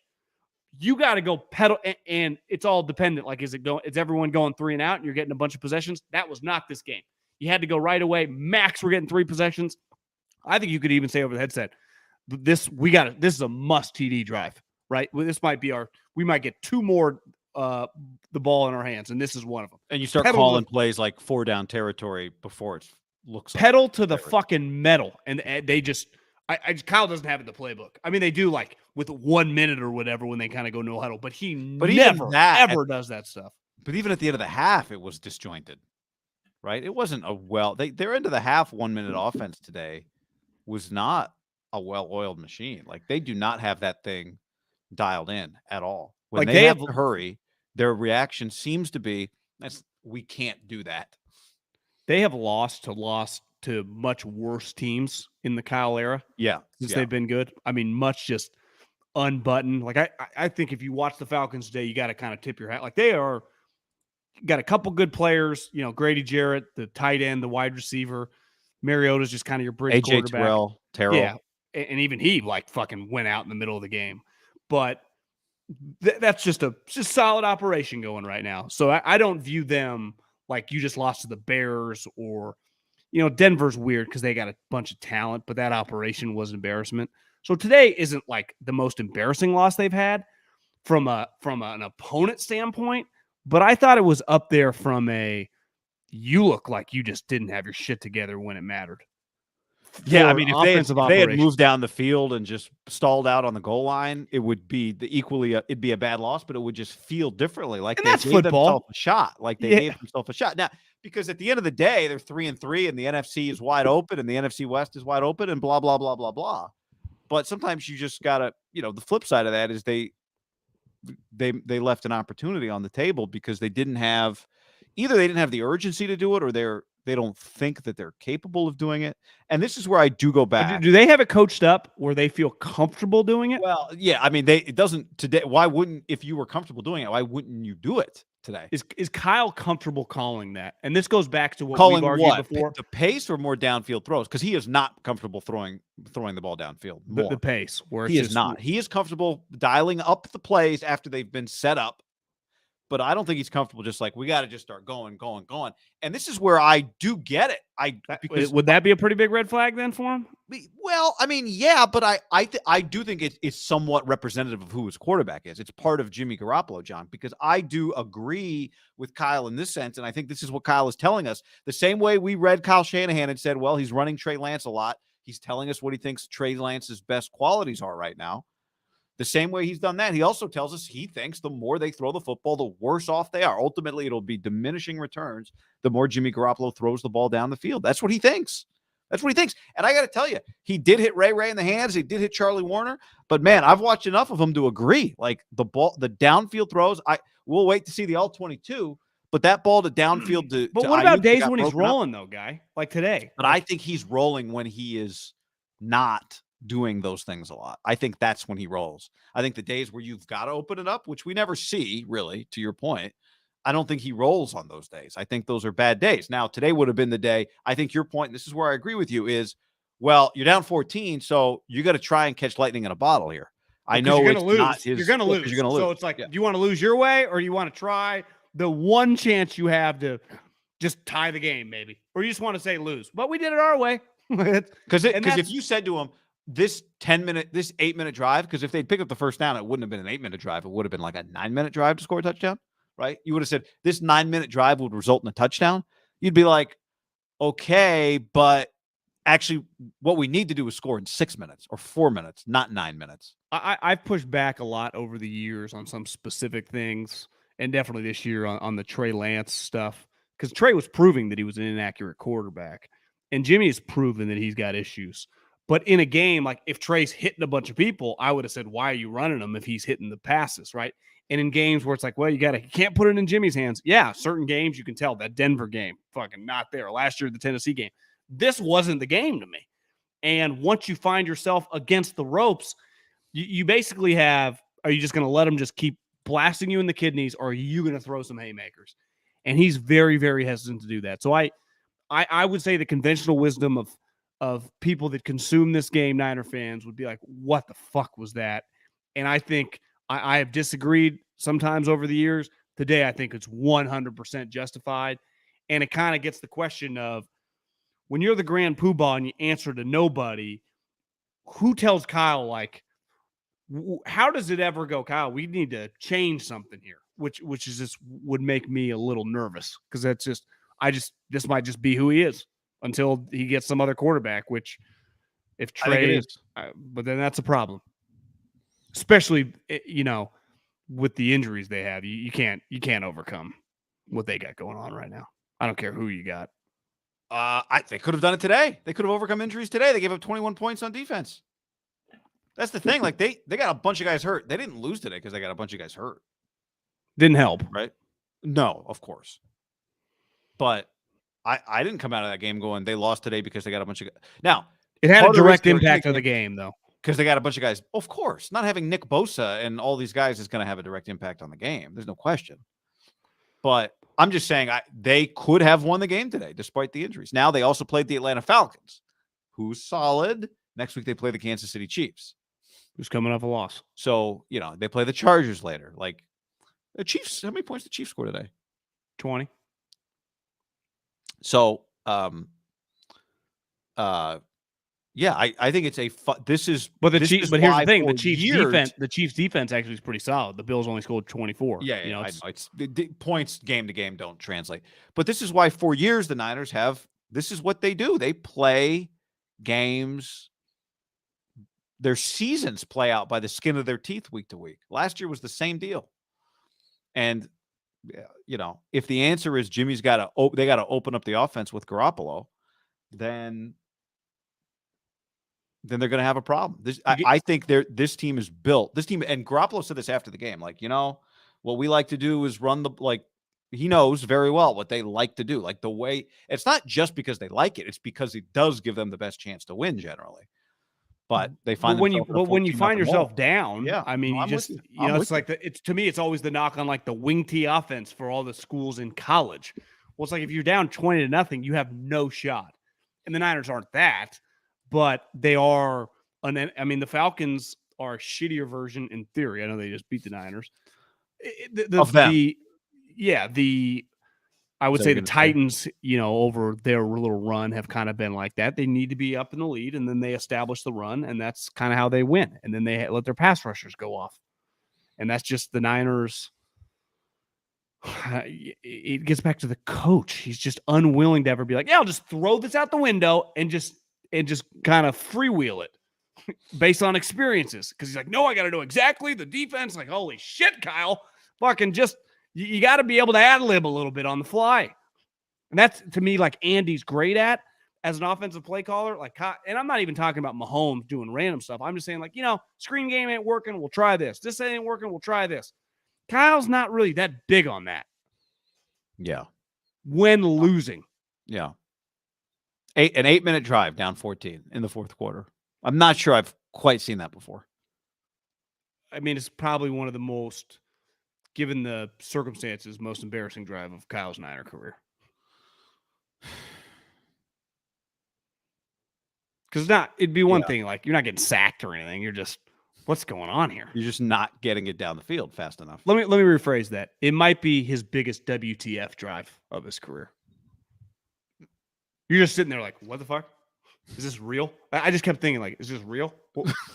You got to go pedal, and it's all dependent. Like, is everyone going 3 and out and you're getting a bunch of possessions? That was not this game. You had to go right away. Max, we're getting 3 possessions. I think you could even say over the headset, this is a must TD drive, right? This might be we might get 2 more the ball in our hands, and this is one of them. And you start calling plays like 4 down territory before it looks pedal like to the fucking metal, and they just Kyle doesn't have it in the playbook. I mean, they do like with 1 minute or whatever when they kind of go no huddle, but he never ever does that stuff. But even at the end of the half, it was disjointed, right? It wasn't their end of the half 1 minute offense today was not a well-oiled machine. Like, they do not have that thing dialed in at all. When they have to hurry, their reaction seems to be, we can't do that. They have lost to much worse teams in the Kyle era. Yeah. Since they've been good. I mean, much just unbuttoned. Like, I think if you watch the Falcons today, you got to kind of tip your hat. Like, they got a couple good players, Grady Jarrett, the tight end, the wide receiver. Mariota's just kind of your bridge quarterback. Terrell. Yeah. And even he like fucking went out in the middle of the game. But that's just a solid operation going right now. So I don't view them like you just lost to the Bears or, Denver's weird because they got a bunch of talent, but that operation was embarrassment. So today isn't like the most embarrassing loss they've had from an opponent standpoint, but I thought it was up there from you look like you just didn't have your shit together when it mattered. Yeah, I mean, if they had moved down the field and just stalled out on the goal line, it would be it'd be a bad loss, but it would just feel differently. Like, and that's football. A shot. Like, they gave themselves a shot. Now, because at the end of the day, they're 3-3, and the NFC is wide open, and the NFC West is wide open, and blah blah blah blah blah. But sometimes you just gotta, the flip side of that is they left an opportunity on the table because they didn't have the urgency to do it, or they don't think that they're capable of doing it. And this is where I do go back. Do they have it coached up where they feel comfortable doing it? Well, yeah. I mean, it doesn't today. Why wouldn't, if you were comfortable doing it, why wouldn't you do it today? Is Kyle comfortable calling that? And this goes back to what we've argued before. The pace or more downfield throws? Because he is not comfortable throwing the ball downfield. The pace. Where he is not. He is comfortable dialing up the plays after they've been set up. But I don't think he's comfortable just like, we got to just start going. And this is where I do get it. Would that be a pretty big red flag then for him? Well, I mean, yeah, but I do think it's somewhat representative of who his quarterback is. It's part of Jimmy Garoppolo, John, because I do agree with Kyle in this sense. And I think this is what Kyle is telling us. The same way we read Kyle Shanahan and said, well, he's running Trey Lance a lot. He's telling us what he thinks Trey Lance's best qualities are right now. The same way he's done that, he also tells us he thinks the more they throw the football, the worse off they are. Ultimately, it'll be diminishing returns the more Jimmy Garoppolo throws the ball down the field. That's what he thanks. And I got to tell you, he did hit Ray in the hands. He did hit Charlie Warner. But, man, I've watched enough of him to agree. Like, the downfield throws, we'll wait to see the all-22. But that ball to downfield But what about days when he's rolling, though, guy? Like today. But I think he's rolling when he is not doing those things a lot. I think that's when he rolls. I think the days where you've got to open it up, which we never see, really, to your point, I don't think he rolls on those days. I think those are bad days. Now, today would have been the day. I think your point, and this is where I agree with you, is, well, you're down 14, so you got to try and catch lightning in a bottle here. I know you're it's gonna lose. Not his. You're going to lose. So it's like, do you want to lose your way, or do you want to try the one chance you have to just tie the game, maybe? Or you just want to say lose? But we did it our way. Because if you said to him, this 8-minute drive, because if they'd picked up the first down, it wouldn't have been an 8-minute drive. It would have been like a 9-minute drive to score a touchdown, right? You would have said this 9-minute drive would result in a touchdown. You'd be like, okay, but actually what we need to do is score in 6 minutes or 4 minutes, not 9 minutes. I've pushed back a lot over the years on some specific things. and definitely this year on the Trey Lance stuff, because Trey was proving that he was an inaccurate quarterback, and Jimmy has proven that he's got issues. But in a game, like if Trey's hitting a bunch of people, I would have said, why are you running him if he's hitting the passes, right? And in games where it's like, well, you can't put it in Jimmy's hands. Yeah, certain games you can tell. That Denver game, fucking not there. Last year, the Tennessee game. This wasn't the game to me. And once you find yourself against the ropes, you basically have, are you just going to let him just keep blasting you in the kidneys, or are you going to throw some haymakers? And he's very, very hesitant to do that. So I would say the conventional wisdom of people that consume this game, Niner fans, would be like, what the fuck was that? And I think I have disagreed sometimes over the years. Today, I think it's 100% justified. And it kind of gets the question of, when you're the grand poobah and you answer to nobody, who tells Kyle, like, how does it ever go, Kyle, we need to change something here, which is just would make me a little nervous, because that's just, this might just be who he is until he gets some other quarterback, which if Trey, but then that's a problem, especially, with the injuries they have. You can't overcome what they got going on right now. I don't care who you got. They could have done it today. They could have overcome injuries today. They gave up 21 points on defense. That's the thing. Like they got a bunch of guys hurt. They didn't lose today because they got a bunch of guys hurt. Didn't help, right? No, of course. But I didn't come out of that game going, they lost today because they got a bunch of guys. Now, it had a direct impact on the game, though, because they got a bunch of guys. Of course, not having Nick Bosa and all these guys is going to have a direct impact on the game. There's no question. But I'm just saying they could have won the game today despite the injuries. Now, they also played the Atlanta Falcons, who's solid. Next week, they play the Kansas City Chiefs, who's coming off a loss. So, they play the Chargers later. Like, the Chiefs, how many points did the Chiefs score today? 20. So, yeah, I think it's this is. But here's the thing: the Chiefs defense actually is pretty solid. The Bills only scored 24. Yeah, I know. It's the points game to game don't translate. But this is why for years the Niners have. This is what they do. They play games. Their seasons play out by the skin of their teeth week to week. Last year was the same deal. And if the answer is Jimmy's got to, they got to open up the offense with Garoppolo, then they're going to have a problem. I think this team is built. This team, and Garoppolo said this after the game, like, what we like to do is run he knows very well what they like to do. Like the way, it's not just because they like it, it's because it does give them the best chance to win generally. But they find when you find yourself down, yeah, I mean, it's like to me, it's always the knock on like the wing tee offense for all the schools in college. Well, it's like if you're down 20-0, you have no shot. And the Niners aren't that, but they are. The Falcons are a shittier version in theory. I know they just beat the Niners. Of them. I would say the Titans, over their little run have kind of been like that. They need to be up in the lead, and then they establish the run, and that's kind of how they win. And then they let their pass rushers go off. And that's just the Niners. It gets back to the coach. He's just unwilling to ever be like, yeah, I'll just throw this out the window and just kind of freewheel it based on experiences. Because he's like, no, I got to know exactly the defense. Like, holy shit, Kyle. Fucking just... You got to be able to ad-lib a little bit on the fly. And that's, to me, like Andy's great at as an offensive play caller. Like, and I'm not even talking about Mahomes doing random stuff. I'm just saying, like, screen game ain't working. We'll try this. This ain't working. We'll try this. Kyle's not really that big on that. Yeah. When losing. Yeah. An 8-minute drive down 14 in the fourth quarter. I'm not sure I've quite seen that before. I mean, it's probably one of the most... given the circumstances, most embarrassing drive of Kyle's Niner career. Because it'd be one thing, like, you're not getting sacked or anything. You're just, what's going on here? You're just not getting it down the field fast enough. Let me rephrase that. It might be his biggest WTF drive of his career. You're just sitting there like, what the fuck? Is this real? I just kept thinking, like, is this real?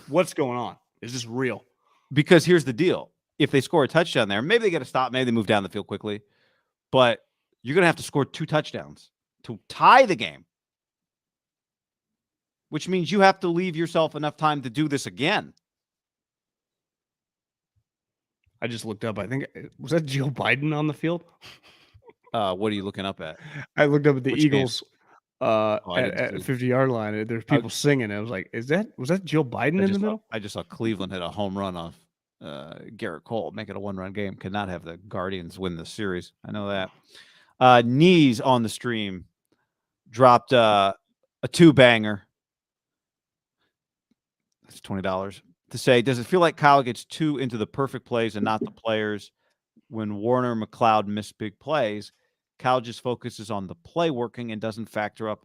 What's going on? Is this real? Because here's the deal. If they score a touchdown there, maybe they get a stop, maybe they move down the field quickly, but you're going to have to score 2 touchdowns to tie the game, which means you have to leave yourself enough time to do this again. I just looked up. I think was that Joe Biden on the field? What are you looking up at? I looked up at the Which game? Eagles Oh, I didn't at see. 50-yard line. And there's I, people singing. I was like, was that Joe Biden in the middle? I just saw Cleveland hit a home run off Garrett Cole, make it a 1-run game. Could not have the Guardians win the series. I know that. Knees on the stream dropped a 2-banger. That's $20 to say. Does it feel like Kyle gets too into the perfect plays and not the players? When Warner and McLeod miss big plays, Kyle just focuses on the play working and doesn't factor up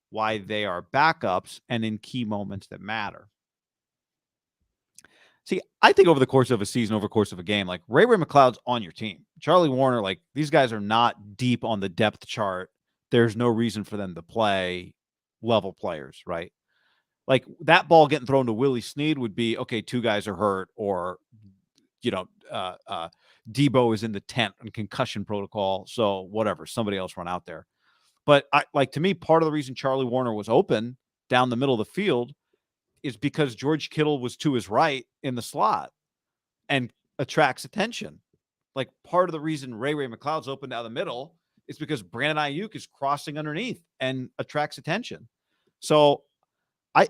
why they are backups and in key moments that matter. See, I think over the course of a season, over the course of a game, like Ray McLeod's on your team. Charlie Warner, like these guys are not deep on the depth chart. There's no reason for them to play level players, right? Like that ball getting thrown to Willie Snead would be, okay, 2 guys are hurt, or, Debo is in the tent on concussion protocol. So whatever, somebody else run out there. But to me, part of the reason Charlie Warner was open down the middle of the field is because George Kittle was to his right in the slot and attracts attention. Like part of the reason Ray McLeod's open down the middle is because Brandon Ayuk is crossing underneath and attracts attention. So I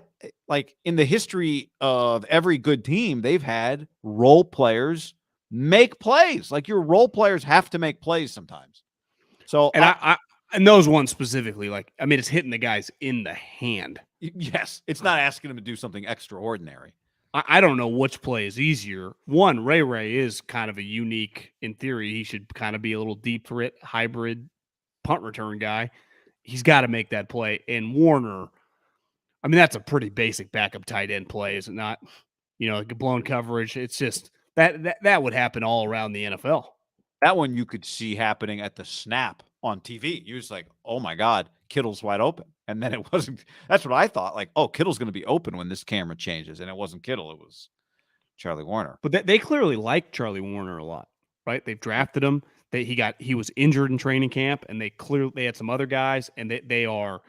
like in the history of every good team, they've had role players make plays. Like your role players have to make plays sometimes. So And I and those ones specifically, like, I mean, it's hitting the guys in the hand. Yes, it's not asking them to do something extraordinary. I don't know which play is easier. One, Ray is kind of a unique, in theory, he should kind of be a little deep threat, hybrid punt return guy. He's got to make that play. And Warner, I mean, that's a pretty basic backup tight end play, is it not? Like blown coverage. It's just that would happen all around the NFL. That one you could see happening at the snap on TV. You're just like, oh my God, Kittle's wide open. And then it wasn't. That's what I thought. Like, oh, Kittle's going to be open when this camera changes. And it wasn't Kittle. It was Charlie Warner. But they clearly like Charlie Warner a lot, right? They've drafted him. He was injured in training camp, and they had some other guys, and they are.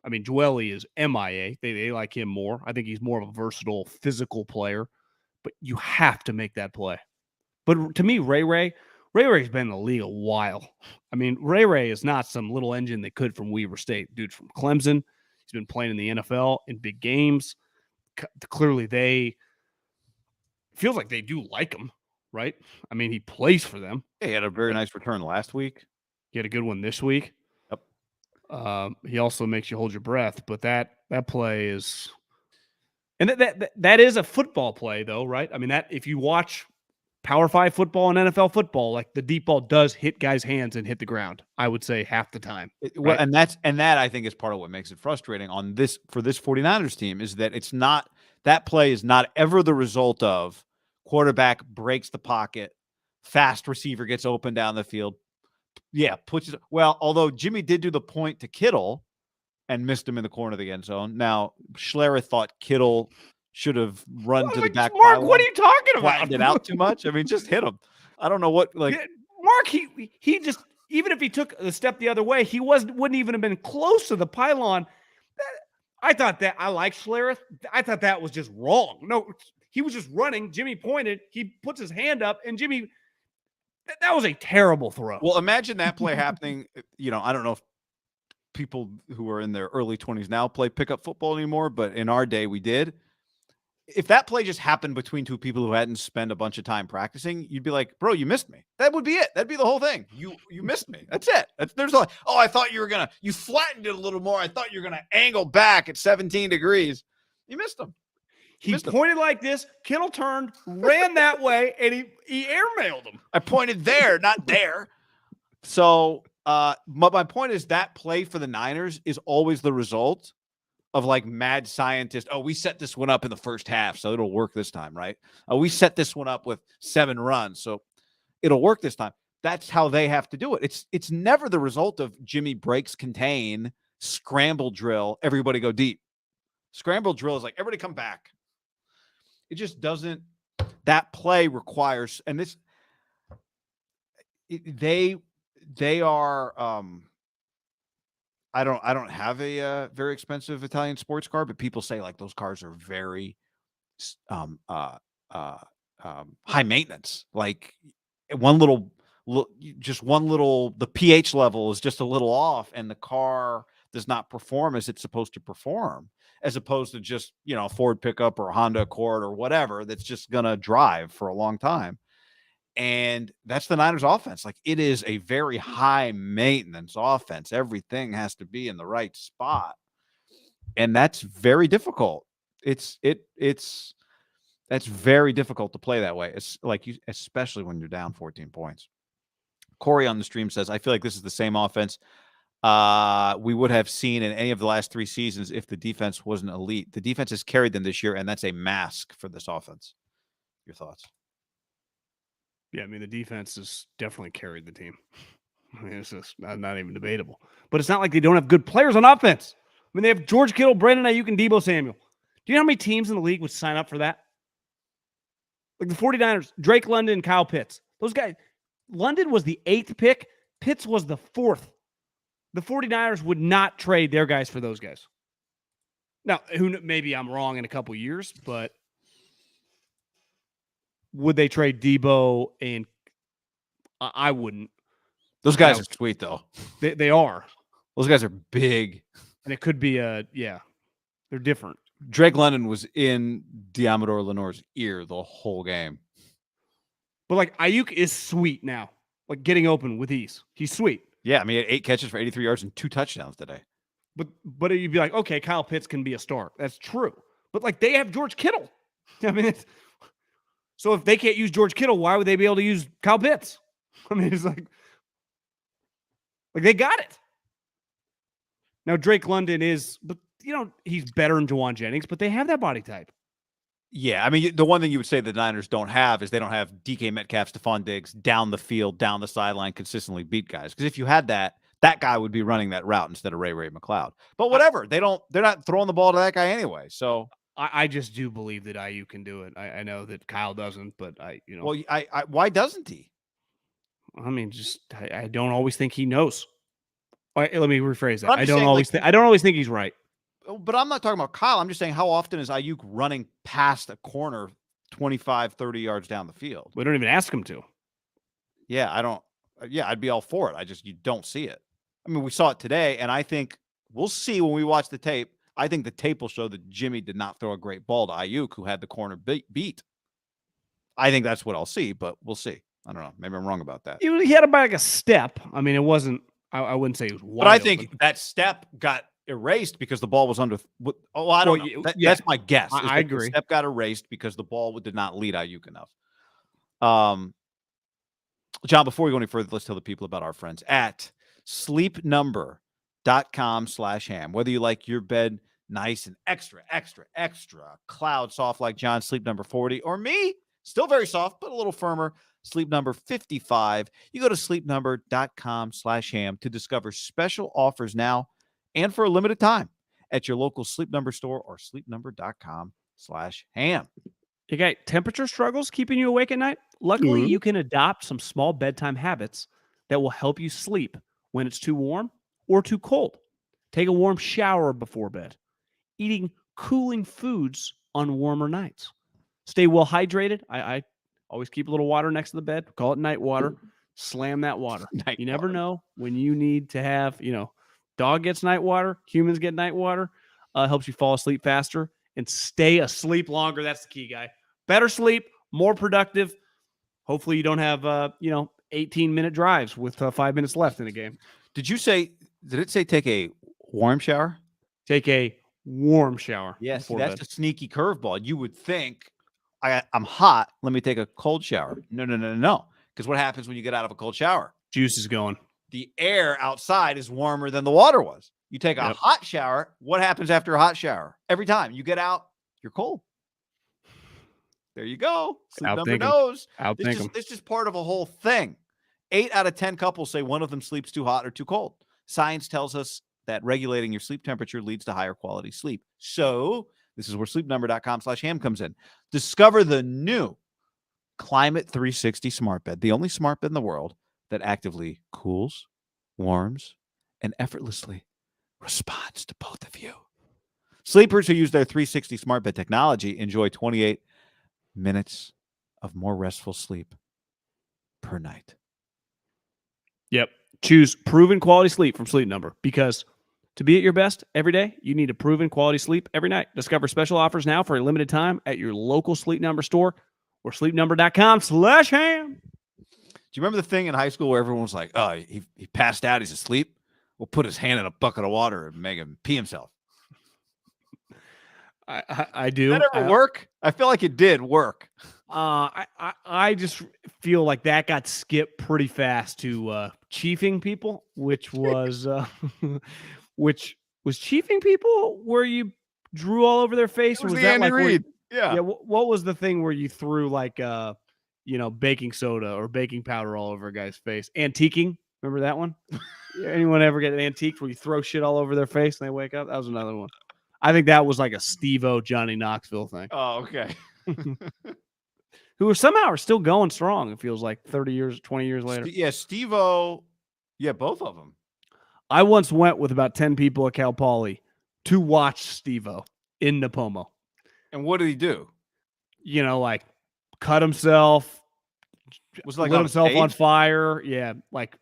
I mean, Joely is MIA. They like him more. I think he's more of a versatile physical player, but you have to make that play. But to me, Ray's been in the league a while. I mean, Ray is not some little engine that could from Weaver State. Dude from Clemson. He's been playing in the NFL in big games. Clearly, feels like they do like him, right? I mean, he plays for them. He had a very nice return last week. He had a good one this week. Yep. He also makes you hold your breath, but that play is, and that is a football play, though, right? I mean, that if you watch Power 5 football and NFL football, like the deep ball does hit guys' hands and hit the ground. I would say half the time. Well, and that I think is part of what makes it frustrating for this 49ers team is that it's not, that play is not ever the result of quarterback breaks the pocket, fast receiver gets open down the field. Yeah, although Jimmy did do the point to Kittle and missed him in the corner of the end zone. Now, Schlereth thought Kittle should have run to the back. Mark, what are you talking about? Flattened it out too much. I mean, just hit him. I don't know what, like. Mark, he just, even if he took a step the other way, he wouldn't even have been close to the pylon. I like Schlereth. I thought that was just wrong. No, he was just running. Jimmy pointed. He puts his hand up, and Jimmy, that was a terrible throw. Well, imagine that play happening. I don't know if people who are in their early 20s now play pickup football anymore, but in our day we did. If that play just happened between two people who hadn't spent a bunch of time practicing, you'd be like, bro, you missed me. That would be it. That'd be the whole thing. You missed me. That's it. I thought you flattened it a little more. I thought you were going to angle back at 17 degrees. You missed him. He pointed like this. Kittle turned, ran that way, and he airmailed him. I pointed there, not there. So my point is that play for the Niners is always the result of like mad scientist. Oh, we set this one up in the first half, so it'll work this time, right? We set this one up with 7 runs, so it'll work this time. That's how they have to do it. It's never the result of Jimmy breaks contain, scramble drill, everybody go deep. Scramble drill is like, everybody come back. It just doesn't. That play requires, and they are. I don't have a very expensive Italian sports car, but people say like those cars are very high maintenance. Like one little, the pH level is just a little off, and the car does not perform as it's supposed to perform, as opposed to just, a Ford pickup or a Honda Accord or whatever that's just going to drive for a long time. And that's the Niners offense. Like, it is a very high maintenance offense. Everything has to be in the right spot. And that's very difficult. That's very difficult to play that way. It's like especially when you're down 14 points. Corey on the stream says, I feel like this is the same offense we would have seen in any of the last 3 seasons if the defense wasn't elite. The defense has carried them this year, and that's a mask for this offense. Your thoughts? Yeah, I mean, the defense has definitely carried the team. I mean, it's just not even debatable. But it's not like they don't have good players on offense. I mean, they have George Kittle, Brandon Ayuk, and Deebo Samuel. Do you know how many teams in the league would sign up for that? Like the 49ers, Drake London, Kyle Pitts. Those guys, London was the 8th pick. Pitts was the 4th. The 49ers would not trade their guys for those guys. Now, maybe I'm wrong in a couple years, but would they trade Deebo? And I wouldn't. Those guys are sweet, though. They are. Those guys are big. And it could be they're different. Drake London was in Diamador Lenore's ear the whole game. But like Ayuk is sweet now. Like getting open with ease. He's sweet. Yeah, I mean, he had 8 catches for 83 yards and 2 touchdowns today. But you'd be like, okay, Kyle Pitts can be a star. That's true. But like they have George Kittle. I mean, so if they can't use George Kittle, why would they be able to use Kyle Pitts? I mean, it's like they got it. Now Drake London is, but he's better than Juwan Jennings, but they have that body type. Yeah, I mean, the one thing you would say the Niners don't have is they don't have DK Metcalf, Stephon Diggs down the field, down the sideline, consistently beat guys. Because if you had that guy would be running that route instead of Ray McLeod. But whatever, they're not throwing the ball to that guy anyway. So I just do believe that IU can do it. I know that Kyle doesn't, but Well, why doesn't he? I mean, I don't always think he knows. Let me rephrase that. I don't always think he's right. But I'm not talking about Kyle. I'm just saying, how often is Ayuk running past a corner 25, 30 yards down the field? We don't even ask him to. Yeah, I'd be all for it. You don't see it. I mean, we saw it today, and I think we'll see when we watch the tape. I think the tape will show that Jimmy did not throw a great ball to Ayuk, who had the corner beat. I think that's what I'll see, but we'll see. I don't know. Maybe I'm wrong about that. He had about like a step. I mean, it wasn't, I wouldn't say it was wide But I think open. that step got erased because the ball was under. I don't know. That's my guess. I agree. The step got erased because the ball did not lead Ayuk enough. John, before we go any further, let's tell the people about our friends at sleepnumber.com/ham. Whether you like your bed nice and extra cloud soft like John, Sleep Number 40, or me, still very soft, but a little firmer, Sleep Number 55. You go to sleepnumber.com/ham to discover special offers now and for a limited time at your local Sleep Number store or sleepnumber.com/ham. You got temperature struggles keeping you awake at night? Luckily, you can adopt some small bedtime habits that will help you sleep when it's too warm or too cold. Take a warm shower before bed. Eating cooling foods on warmer nights. Stay well hydrated. I always keep a little water next to the bed. Call it night water. Slam that water. You never know when you need to have, dog gets night water, humans get night water. Helps you fall asleep faster and stay asleep longer. That's the key, guy. Better sleep, more productive. Hopefully you don't have, 18-minute drives with 5 minutes left in a game. Did it say take a warm shower? Take a warm shower. Yes, that's a sneaky curveball. You would think, I'm hot, let me take a cold shower. No. Because what happens when you get out of a cold shower? Juice is going. The air outside is warmer than the water was. You take a hot shower. What happens after a hot shower? Every time you get out, you're cold. There you go. Sleep Number knows. This is part of a whole thing. 8 out of 10 couples say one of them sleeps too hot or too cold. Science tells us that regulating your sleep temperature leads to higher quality sleep. So this is where sleepnumber.com/ham comes in. Discover the new Climate 360 smart bed, the only smart bed in the world that actively cools, warms, and effortlessly responds to both of you. Sleepers who use their 360 smart bed technology enjoy 28 minutes of more restful sleep per night. Yep. Choose proven quality sleep from Sleep Number, because to be at your best every day, you need a proven quality sleep every night. Discover special offers now for a limited time at your local Sleep Number store or sleepnumber.com/ham. Do you remember the thing in high school where everyone was like, oh, he passed out, he's asleep? We'll put his hand in a bucket of water and make him pee himself. I do. Did that ever work? I feel like it did work. I just feel like that got skipped pretty fast to chiefing people, which was chiefing people where you drew all over their face, It was or was the that Andy like Reid? Yeah. What was the thing where you threw like baking soda or baking powder all over a guy's face? Antiquing, remember that one? Anyone ever get antiqued where you throw shit all over their face and they wake up? That was another one. I think that was like a Steve-O, Johnny Knoxville thing. Oh, okay. Who are still going strong, it feels like 30 years, 20 years later. Yeah, Steve-O. Yeah, both of them. I once went with about 10 people at Cal Poly to watch Steve-O in Napomo. And what did he do? Like cut himself, Was it like lit on himself stage? on fire. Yeah, like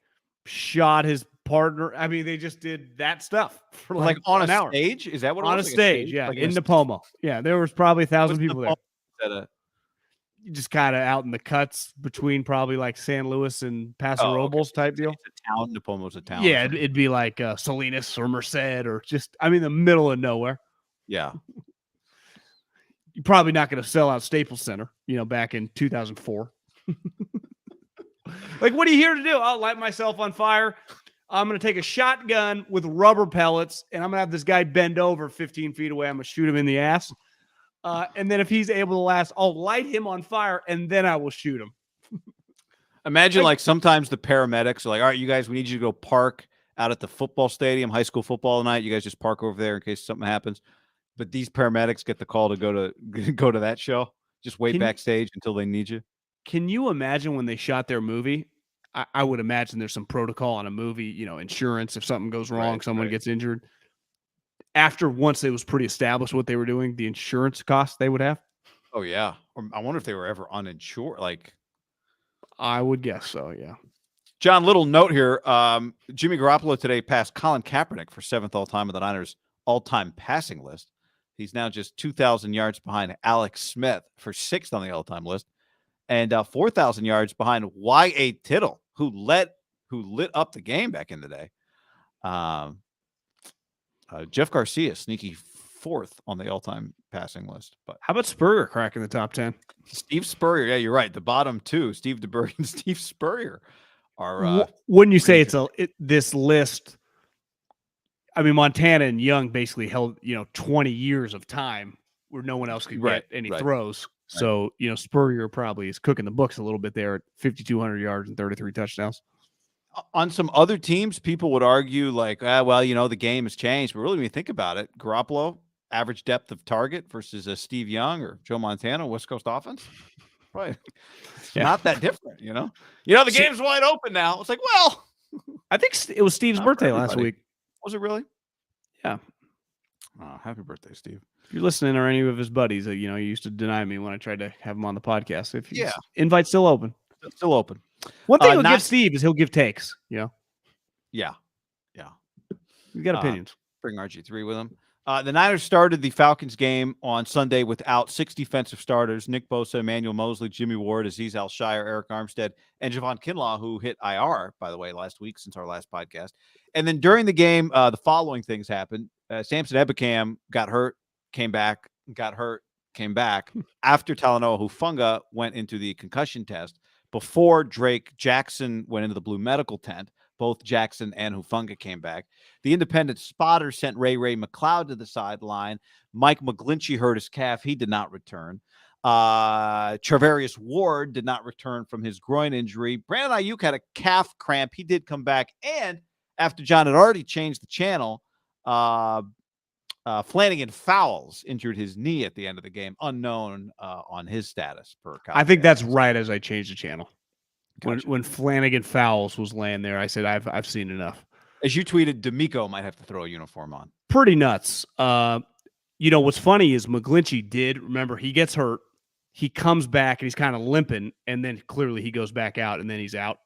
shot his partner. I mean, they just did that stuff for like on an a hour. stage? Is that what it On was? a stage, yeah, Like in Napomo. Yeah, there was probably 1,000 people there. Just kind of out in the cuts between probably like San Luis and Paso Robles type deal. It's a town. Napomo's a town. Yeah, it'd be like Salinas or Merced or just, the middle of nowhere. Yeah. You're probably not going to sell out Staples Center, back in 2004. Like, what are you here to do? I'll light myself on fire. I'm going to take a shotgun with rubber pellets, and I'm going to have this guy bend over 15 feet away. I'm going to shoot him in the ass. And then if he's able to last, I'll light him on fire, and then I will shoot him. Imagine like sometimes the paramedics are like, all right, you guys, we need you to go park out at the football stadium, high school football tonight. You guys just park over there in case something happens. But these paramedics get the call to go to that show. Just wait backstage until they need you. Can you imagine when they shot their movie? I would imagine there's some protocol on a movie, insurance. If something goes wrong, someone gets injured. Once it was pretty established what they were doing, the insurance costs they would have. Oh, yeah. Or I wonder if they were ever uninsured. Like, I would guess so, yeah. John, little note here. Jimmy Garoppolo today passed Colin Kaepernick for 7th all-time on the Niners' all-time passing list. He's now just 2,000 yards behind Alex Smith for 6th on the all-time list, and 4,000 yards behind Y.A. Tittle, who lit up the game back in the day. Jeff Garcia, sneaky 4th on the all-time passing list. But how about Spurrier cracking the top 10? Steve Spurrier, yeah, you're right. The bottom two, Steve DeBerg and Steve Spurrier, are. Wouldn't you say this list? I mean, Montana and Young basically held 20 years of time where no one else could get any throws. Right. So Spurrier probably is cooking the books a little bit there at 5,200 yards and 33 touchdowns. On some other teams, people would argue like, the game has changed. But really, when you think about it, Garoppolo, average depth of target versus Steve Young or Joe Montana, West Coast offense, right? Not that different, the game's wide open now. It's like, well, I think it was Steve's birthday last week. Was it really? Yeah. Oh, happy birthday, Steve. If you're listening, or any of his buddies, he used to deny me when I tried to have him on the podcast. Invite's still open. Still open. One thing he'll give Steve is he'll give takes, Yeah. You got opinions. Bring RG3 with him. The Niners started the Falcons game on Sunday without 6 defensive starters: Nick Bosa, Emmanuel Mosley, Jimmy Ward, Azeez Al-Shire, Eric Armstead, and Javon Kinlaw, who hit IR, by the way, last week since our last podcast. And then during the game, the following things happened. Samson Ebukam got hurt, came back, got hurt, came back. After Talanoa Hufanga went into the concussion test, before Drake Jackson went into the Blue Medical tent, both Jackson and Hufanga came back. The independent spotter sent Ray McLeod to the sideline. Mike McGlinchey hurt his calf. He did not return. Charvarius Ward did not return from his groin injury. Brandon Ayuk had a calf cramp. He did come back. And after John had already changed the channel, Flanagan Fowles injured his knee at the end of the game, unknown on his status. I think that's right as I changed the channel. Gotcha. When Flanagan Fowles was laying there, I said, I've seen enough. As you tweeted, D'Amico might have to throw a uniform on. Pretty nuts. What's funny is McGlinchey remember, he gets hurt. He comes back and he's kind of limping, and then clearly he goes back out, and then he's out.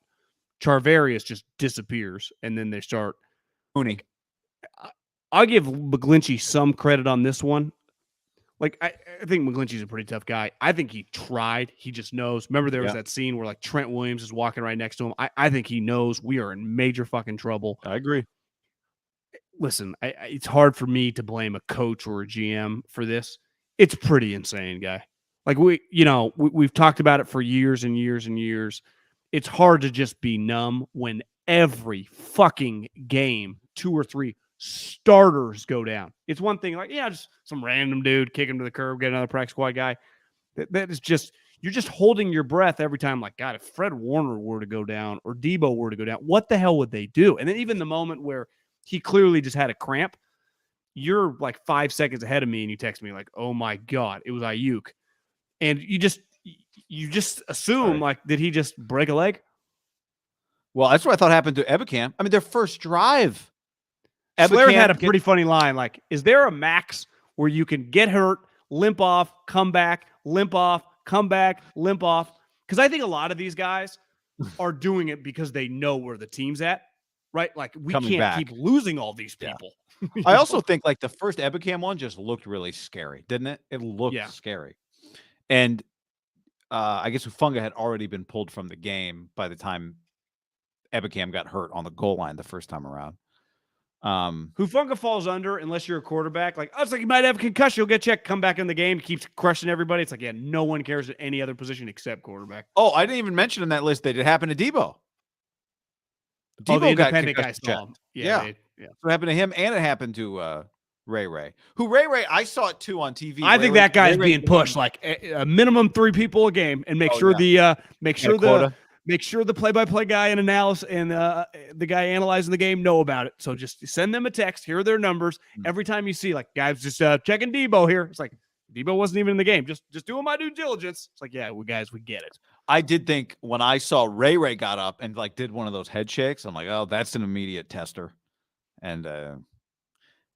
Charvarius just disappears, and then they start. Mooney. I'll give McGlinchey some credit on this one. Like, I think McGlinchey's a pretty tough guy. I think he tried. He just knows. Remember, there was that scene where, like, Trent Williams is walking right next to him. I think he knows we are in major fucking trouble. I agree. Listen, it's hard for me to blame a coach or a GM for this. It's pretty insane, guy. Like, we've talked about it for years and years and years. It's hard to just be numb when every fucking game, 2 or 3 starters go down. It's one thing, like, just some random dude kick him to the curb, get another practice squad guy. That is just, you're just holding your breath every time. Like, God, if Fred Warner were to go down or Debo were to go down, what the hell would they do? And then even the moment where he clearly just had a cramp, you're like 5 seconds ahead of me and you text me like, oh my God, it was Ayuk. And you just assume, like, did he just break a leg? Well, that's what I thought happened to Ebicam. I mean, their first drive. Slater had a pretty funny line. Like, is there a max where you can get hurt, limp off, come back, limp off, come back, limp off? Because I think a lot of these guys are doing it because they know where the team's at, right? Like, we can't keep losing all these people. Yeah. I also think, like, the first Ebicam one just looked really scary, didn't it? It looked scary. And I guess Hufunga had already been pulled from the game by the time Ebicam got hurt on the goal line the first time around. Hufunga falls under unless you're a quarterback. Like, it's like you might have a concussion. You'll get checked, come back in the game, keeps crushing everybody. It's like, no one cares at any other position except quarterback. Oh, I didn't even mention in that list that it happened to Debo. Debo the independent guy saw him. Yeah. So it happened to him, and it happened to Ray. I saw it too on TV. I think that guy's being pushed like a minimum 3 people a game, and make sure the play-by-play guy and analysis and the guy analyzing the game know about it. So just send them a text. Here are their numbers. Every time you see, like, guys just checking Debo here, it's like Debo wasn't even in the game. Just doing my due diligence. It's like, guys, we get it. I did think when I saw Ray got up and, like, did one of those head shakes, I'm like, oh, that's an immediate tester, and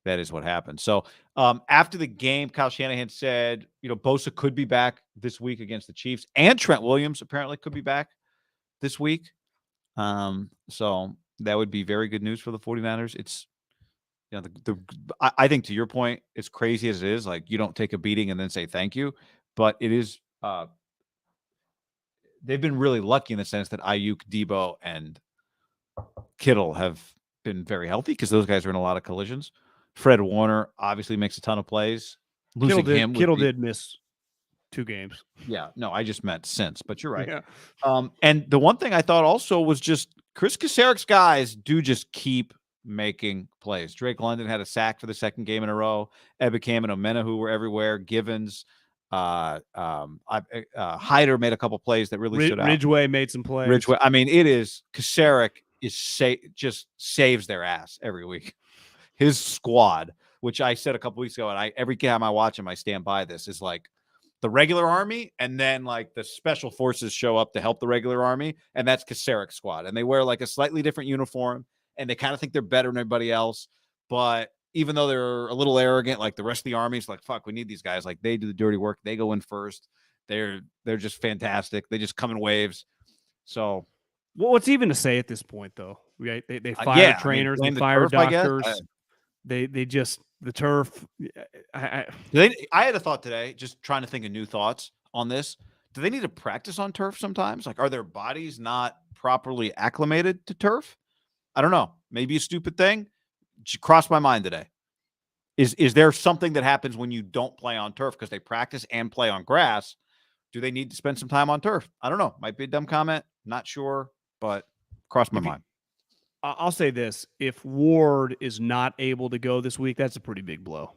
that is what happened. So after the game, Kyle Shanahan said, Bosa could be back this week against the Chiefs, and Trent Williams apparently could be back this week. So that would be very good news for the 49ers. It's, I think, to your point, as crazy as it is, like, you don't take a beating and then say thank you, but it is, they've been really lucky in the sense that Ayuk, Debo, and Kittle have been very healthy because those guys are in a lot of collisions. Fred Warner obviously makes a ton of plays. Kittle did miss 2 games. Yeah, no, I just meant since, but you're right. Yeah. And the one thing I thought also was just Chris Kasarek's guys do just keep making plays. Drake London had a sack for the 2nd game in a row. Ebicam and Omenihu were everywhere. Givens, Hyder made a couple plays that really stood out. Ridgeway made some plays. Ridgeway. I mean, Kasarek just saves their ass every week. His squad, which I said a couple weeks ago, and every time I watch him, I stand by this, is like the regular army, and then, like, the special forces show up to help the regular army, and that's Kasarek's squad. And they wear, like, a slightly different uniform, and they kind of think they're better than everybody else. But even though they're a little arrogant, like, the rest of the army's like, fuck, we need these guys. Like, they do the dirty work. They go in first. They're just fantastic. They just come in waves. So, well, what's even to say at this point, though? Right? They fire trainers, they fire doctors. They just, the turf. I had a thought today, just trying to think of new thoughts on this. Do they need to practice on turf sometimes? Like, are their bodies not properly acclimated to turf? I don't know. Maybe a stupid thing. Crossed my mind today. Is there something that happens when you don't play on turf because they practice and play on grass? Do they need to spend some time on turf? I don't know. Might be a dumb comment. Not sure, but crossed my mind. I'll say this. If Ward is not able to go this week, that's a pretty big blow.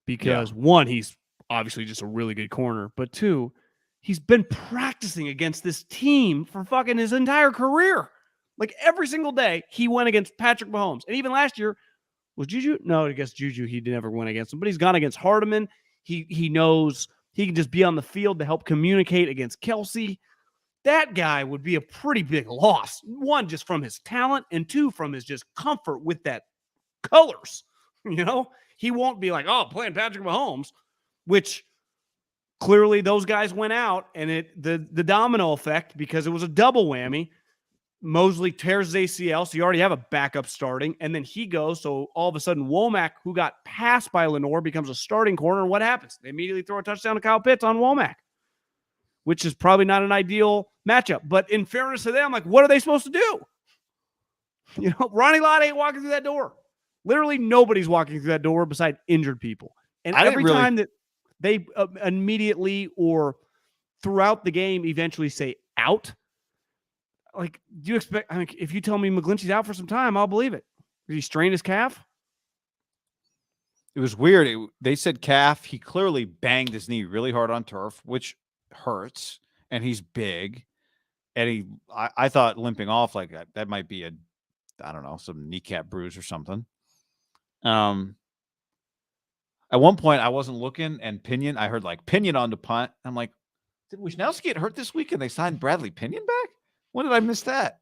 Because, 1, he's obviously just a really good corner. But 2, he's been practicing against this team for fucking his entire career. Like, every single day, he went against Patrick Mahomes. And even last year, was Juju? No, I guess Juju, he never went against him. But he's gone against Hardeman. He knows he can just be on the field to help communicate against Kelsey. That guy would be a pretty big loss. 1, just from his talent, and 2, from his just comfort with that colors. He won't be like, oh, playing Patrick Mahomes, which clearly those guys went out, and the domino effect, because it was a double whammy. Mosley tears his ACL, so you already have a backup starting, and then he goes. So all of a sudden, Womack, who got passed by Lenore, becomes a starting corner. And what happens? They immediately throw a touchdown to Kyle Pitts on Womack, which is probably not an ideal matchup. But in fairness to them, like, what are they supposed to do? You know, Ronnie Lott ain't walking through that door. Literally nobody's walking through that door besides injured people. And every time that they immediately or throughout the game eventually say out, like, do you expect? I mean, if you tell me McGlinchey's out for some time, I'll believe it. Did he strain his calf? It was weird. They said calf. He clearly banged his knee really hard on turf, which hurts. And he's big. And I thought limping off like that might be I don't know, some kneecap bruise or something. At one point, I wasn't looking, and Pinion, I heard like Pinion on the punt. I'm like, did Wisnowski get hurt this week and they signed Bradley Pinion back? When did I miss that?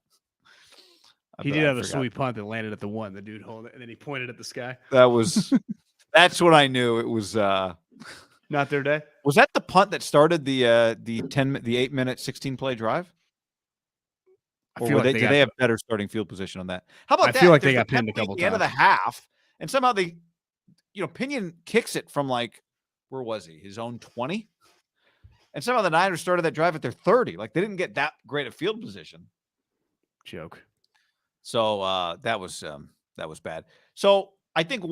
He did have a sweet punt that landed at the one. The dude holding it, and then he pointed at the sky. That's when I knew it was not their day. Was that the punt that started the 8-minute 16-play drive? Or did they have better starting field position on that? How about that? I feel like they got pinned a couple times. At the end of the half, and somehow Pinion kicks it from like, where was he? His own 20? And somehow the Niners started that drive at their 30. Like, they didn't get that great a field position. Joke. So that was bad. So I think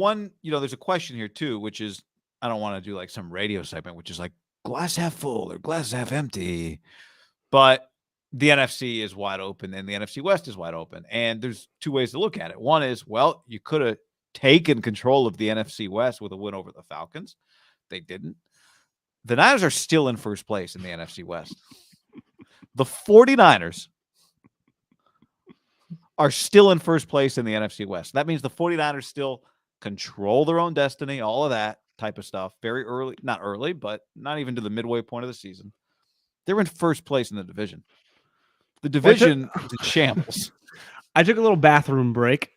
there's a question here too, which is, I don't want to do like some radio segment, which is like glass half full or glass half empty. But the NFC is wide open and the NFC West is wide open. And there's two ways to look at it. One is, well, you could have taken control of the NFC West with a win over the Falcons. They didn't. The Niners are still in first place in the NFC West. The 49ers are still in first place in the NFC West. That means the 49ers still control their own destiny, all of that type of stuff. Very early, not early, but not even to the midway point of the season. They're in first place in the division. The division is in shambles. I took a little bathroom break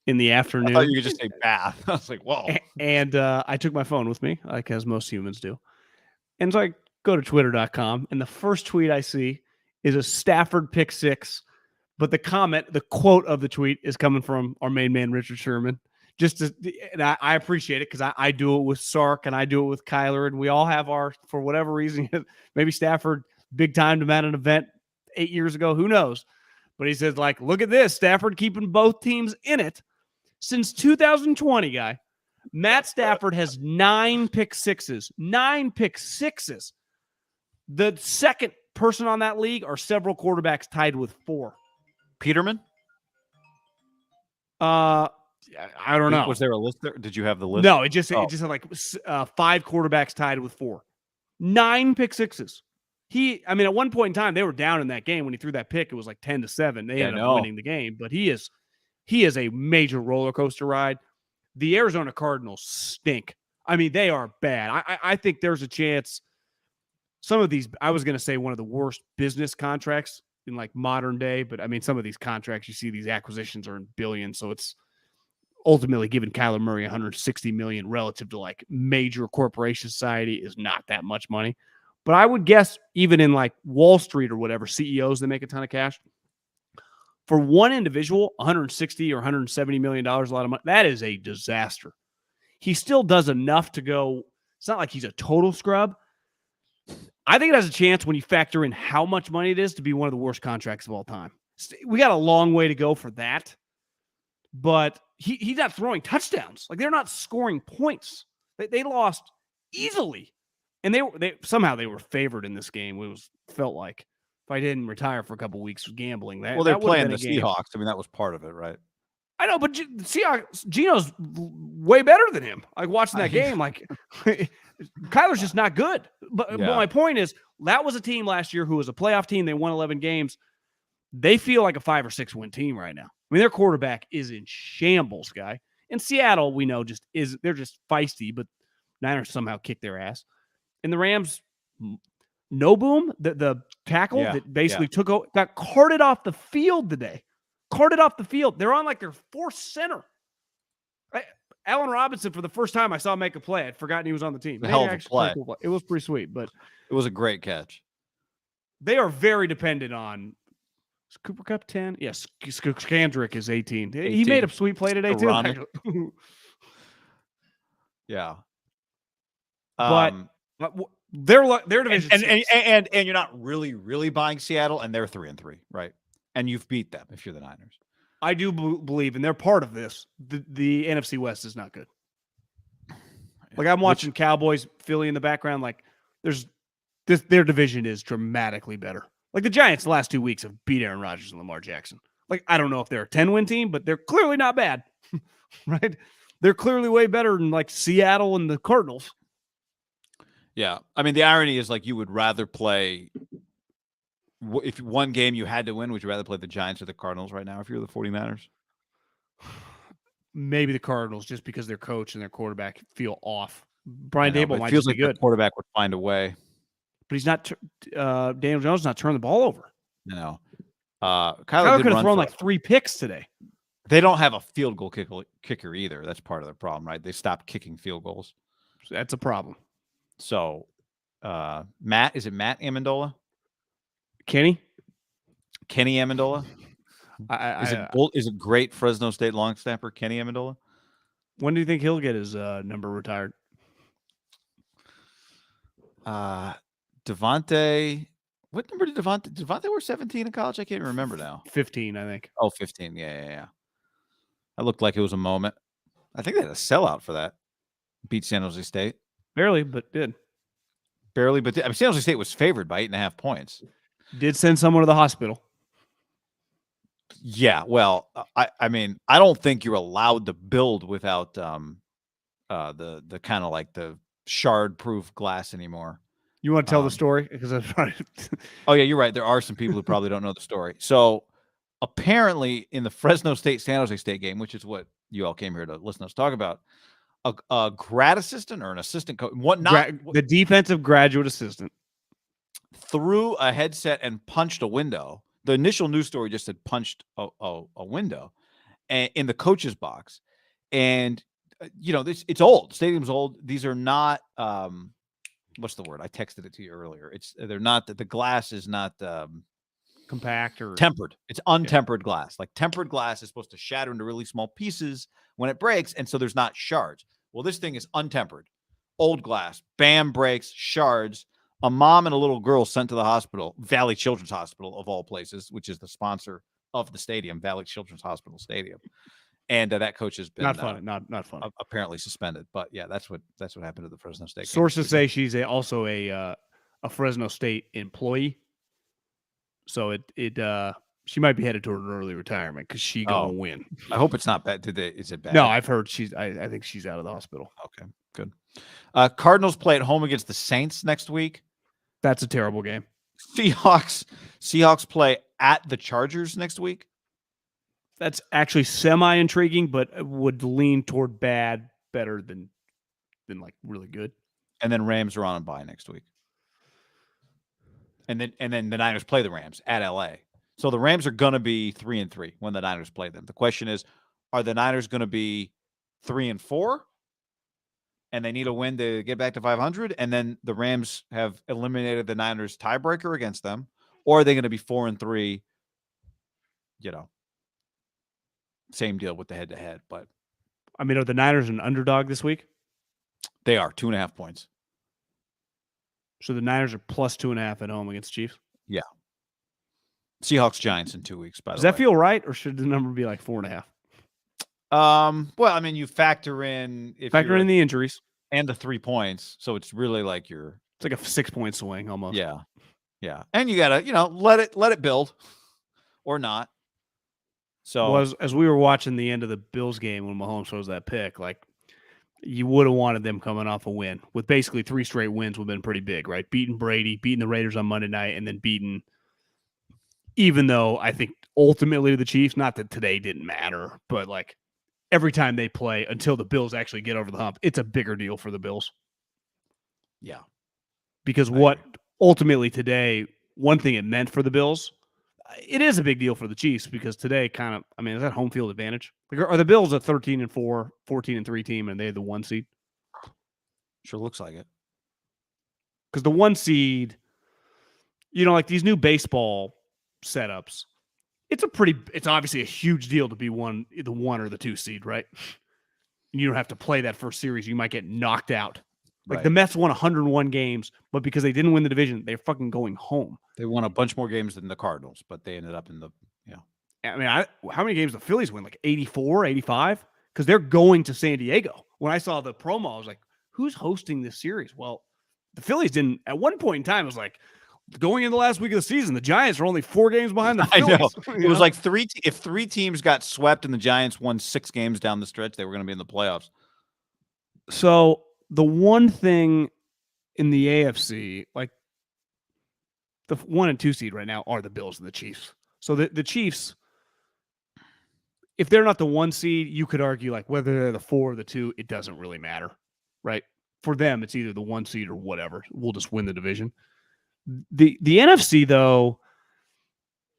in the afternoon. I thought you could just say bath. I was like, whoa. And I took my phone with me, like as most humans do. And so I go to twitter.com, and the first tweet I see is a Stafford pick six. But the quote of the tweet is coming from our main man, Richard Sherman. And I appreciate it because I do it with Sark and I do it with Kyler, and we all have for whatever reason, maybe Stafford big time to at an event 8 years ago, who knows? But he says, like, look at this, Stafford keeping both teams in it since 2020, guy. Matt Stafford has 9 pick sixes. 9 pick sixes. The second person on that league are several quarterbacks tied with 4. Peterman? I don't know. Was there a list there? Did you have the list? No, it just had like 5 quarterbacks tied with 4. 9 pick sixes. At one point in time, they were down in that game when he threw that pick. It was like 10-7. They ended up winning the game, but he is a major roller coaster ride. The Arizona Cardinals stink. I mean, they are bad. I think there's a chance some of these, I was going to say one of the worst business contracts in like modern day, but I mean, some of these contracts, you see these acquisitions are in billions. So it's ultimately giving Kyler Murray $160 million relative to like major corporation society is not that much money. But I would guess even in like Wall Street or whatever, CEOs, they make a ton of cash. For one individual, $160 or $170 million, a lot of money. That is a disaster. He still does enough to go. It's not like he's a total scrub. I think it has a chance when you factor in how much money it is to be one of the worst contracts of all time. We got a long way to go for that. But he's not throwing touchdowns. Like, they're not scoring points. They lost easily. And they somehow they were favored in this game. It felt like if I didn't retire for a couple weeks gambling, they're playing the Seahawks. I mean, that was part of it, right? I know, but Seahawks, Geno's way better than him. Like, watching that game, like Kyler's just not good. But my point is, that was a team last year who was a playoff team. They won 11 games. They feel like a 5 or 6 win team right now. I mean, their quarterback is in shambles, guy. And Seattle, we know, they're just feisty, but Niners somehow kick their ass. And the Rams, no boom, the tackle that basically got carted off the field today. Carted off the field. They're on like their fourth center. Allen Robinson, for the first time I saw him make a play. I'd forgotten he was on the team. A hell of a play. It was pretty sweet, but it was a great catch. They are very dependent on Cooper Kupp 10. Yes, Skandrick is 18. He made a sweet play today too. Yeah. But their division and you're not really buying Seattle, and they're 3-3, right? And you've beat them if you're the Niners. I do believe, and they're part of this. The NFC West is not good. Like I'm watching Cowboys, Philly in the background. Like their division is dramatically better. Like the Giants, the last 2 weeks have beat Aaron Rodgers and Lamar Jackson. Like I don't know if they're a 10-win team, but they're clearly not bad, right? They're clearly way better than like Seattle and the Cardinals. Yeah, I mean the irony is like you would rather play. If one game you had to win, would you rather play the Giants or the Cardinals right now if you're the 49ers? Maybe the Cardinals, just because their coach and their quarterback feel off. Brian Daboll might just be good. The quarterback would find a way. But he's not Daniel Jones not turning the ball over. No. Kyler could have thrown like 3 picks today. They don't have a field goal kicker either. That's part of the problem, right? They stopped kicking field goals. That's a problem. So, is it Matt Amendola? Kenny Amendola? Is it great Fresno State long snapper Kenny Amendola? When do you think he'll get his number retired? Devontae. What number did Devontae? Did Devontae wear 17 in college? I can't even remember now. 15, I think. Oh, 15. Yeah. That looked like it was a moment. I think they had a sellout for that. Beat San Jose State. Barely, but did. Barely, but San Jose State was favored by 8.5 points. Did send someone to the hospital. Yeah, well, I mean, I don't think you're allowed to build without the kind of like the shard-proof glass anymore. You want to tell the story? Because oh yeah, you're right. There are some people who probably don't know the story. So apparently, in the Fresno State San Jose State game, which is what you all came here to listen to us talk about, a grad assistant or an assistant coach, the defensive graduate assistant, threw a headset and punched a window. The initial news story just said punched a window in the coach's box. And, it's old. Stadium's old. These are not, what's the word? I texted it to you earlier. They're not, the glass is not compact or tempered. It's untempered glass. Like tempered glass is supposed to shatter into really small pieces when it breaks. And so there's not shards. Well, this thing is untempered. Old glass, bam, breaks, shards. A mom and a little girl sent to the hospital, Valley Children's Hospital of all places, which is the sponsor of the stadium, Valley Children's Hospital Stadium. And that coach has been not funny, not funny. Apparently suspended. But yeah, that's what happened to the Fresno State. Sources say she's also a Fresno State employee, so she might be headed toward an early retirement because she gonna win. I hope it's not bad. Is it bad? No, I've heard I think she's out of the hospital. Okay, good. Cardinals play at home against the Saints next week. That's a terrible game. Seahawks play at the Chargers next week. That's actually semi-intriguing, but would lean toward better than like really good. And then Rams are on a bye next week. And then the Niners play the Rams at LA. So the Rams are going to be 3-3 when the Niners play them. The question is, are the Niners going to be 3-4? And they need a win to get back to 500, and then the Rams have eliminated the Niners tiebreaker against them, or are they going to be 4-3? Same deal with the head-to-head. But I mean, are the Niners an underdog this week? They are 2.5 points. So the Niners are plus 2.5 at home against the Chiefs. Yeah. Seahawks Giants in 2 weeks. Does that feel right, or should the number be like 4.5? Well, I mean, you factor in the injuries and the 3 points, so it's really like it's like a 6-point swing almost. Yeah, and you gotta let it build or not. So as we were watching the end of the Bills game when Mahomes throws that pick, like you would have wanted them coming off a win with basically 3 straight wins would have been pretty big, right? Beating Brady, beating the Raiders on Monday night, and then beating. Even though I think ultimately the Chiefs, not that today didn't matter, but like. Every time they play until the Bills actually get over the hump, it's a bigger deal for the Bills. Yeah. Because ultimately today, one thing it meant for the Bills, it is a big deal for the Chiefs because today is that home field advantage? Like, are the Bills a 13-4, 14-3 team and they had the 1 seed? Sure looks like it. Because the 1 seed, like these new baseball setups, it's obviously a huge deal to be the 1 or the 2 seed, right? And you don't have to play that first series. You might get knocked out. Like the Mets won 101 games, but because they didn't win the division, they're fucking going home. They won a bunch more games than the Cardinals, but they ended up in the, I mean, how many games the Phillies win? Like 84, 85? Because they're going to San Diego. When I saw the promo, I was like, who's hosting this series? Well, the Phillies didn't. At one point in time, it was like, going into the last week of the season, the Giants are only 4 games behind the Phillies. I know. It was like if 3 teams got swept and the Giants won 6 games down the stretch, they were going to be in the playoffs. So the one thing in the AFC, like the 1 and 2 seed right now are the Bills and the Chiefs. So the Chiefs, if they're not the 1 seed, you could argue like whether they're the 4 or the 2, it doesn't really matter, right? For them, it's either the 1 seed or whatever. We'll just win the division. The NFC, though,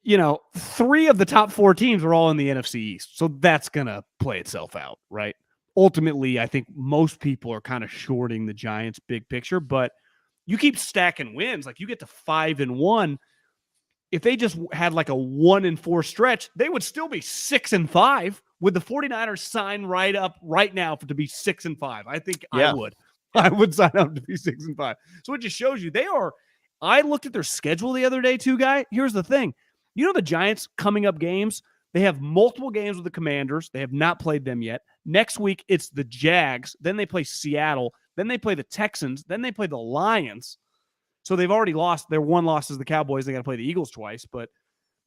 3 of the top 4 teams are all in the NFC East. So that's going to play itself out, right? Ultimately, I think most people are kind of shorting the Giants big picture, but you keep stacking wins. Like you get to 5-1. If they just had like a 1-4 stretch, they would still be 6-5. Would the 49ers sign right up right now to be 6-5? I think I would. I would sign up to be 6-5. So it just shows you they are. I looked at their schedule the other day too, Guy. Here's the thing. The Giants coming up games, they have multiple games with the Commanders. They have not played them yet. Next week, it's the Jags. Then they play Seattle. Then they play the Texans. Then they play the Lions. So they've already lost. Their 1 loss is the Cowboys. They got to play the Eagles twice, but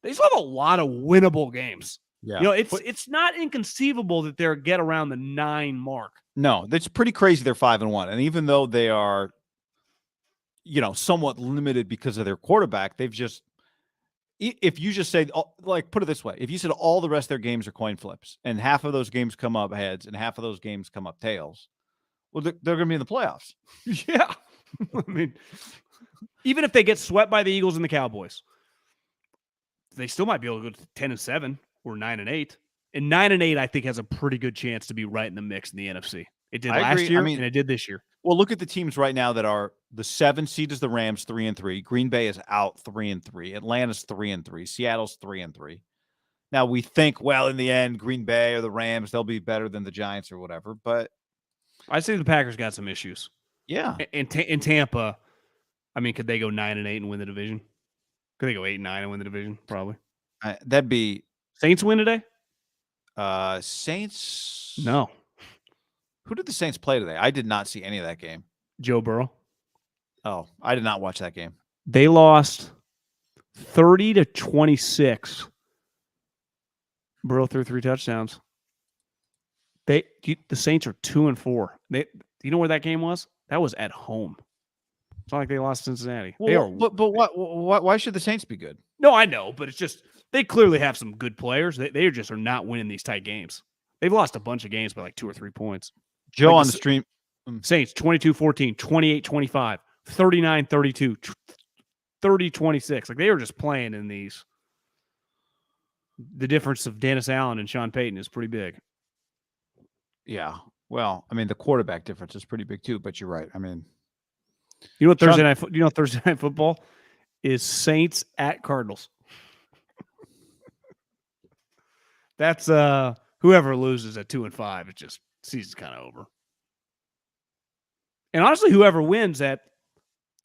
they still have a lot of winnable games. Yeah. It's not inconceivable that they're get around the 9 mark. No, that's pretty crazy. They're 5-1. And even though they are, somewhat limited because of their quarterback, they've just, if you just say, like, put it this way, if you said all the rest of their games are coin flips and half of those games come up heads and half of those games come up tails, well, they're going to be in the playoffs. Yeah. I mean, even if they get swept by the Eagles and the Cowboys, they still might be able to go to 10-7 or 9-8. And 9-8, I think, has a pretty good chance to be right in the mix in the NFC. It did last year, and it did this year. Well, look at the teams right now that are the 7 seed is the Rams, 3-3. Green Bay is out, 3-3. Atlanta's 3-3. Seattle's 3-3. Now we think, well, in the end, Green Bay or the Rams, they'll be better than the Giants or whatever. But I say the Packers got some issues. Yeah. In Tampa, I mean, could they go 9-8 and win the division? Could they go 8-9 and win the division? Probably. That'd be Saints win today? Saints. No. Who did the Saints play today? I did not see any of that game. Joe Burrow. Oh, I did not watch that game. They lost 30-26. Burrow threw 3 touchdowns. The Saints are 2-4. You know where that game was? That was at home. It's not like they lost Cincinnati. Well, but why should the Saints be good? No, I know, but it's just they clearly have some good players. They just are not winning these tight games. They've lost a bunch of games by like 2 or 3 points. Joe on the stream. Saints 22-14, 28-25, 39-32, 30-26. Like they were just playing in these. The difference of Dennis Allen and Sean Payton is pretty big. Yeah. Well, I mean, the quarterback difference is pretty big too, but you're right. I mean, you know what Thursday night football is? Saints at Cardinals. That's whoever loses at 2-5, it's just season's kind of over. And honestly, whoever wins at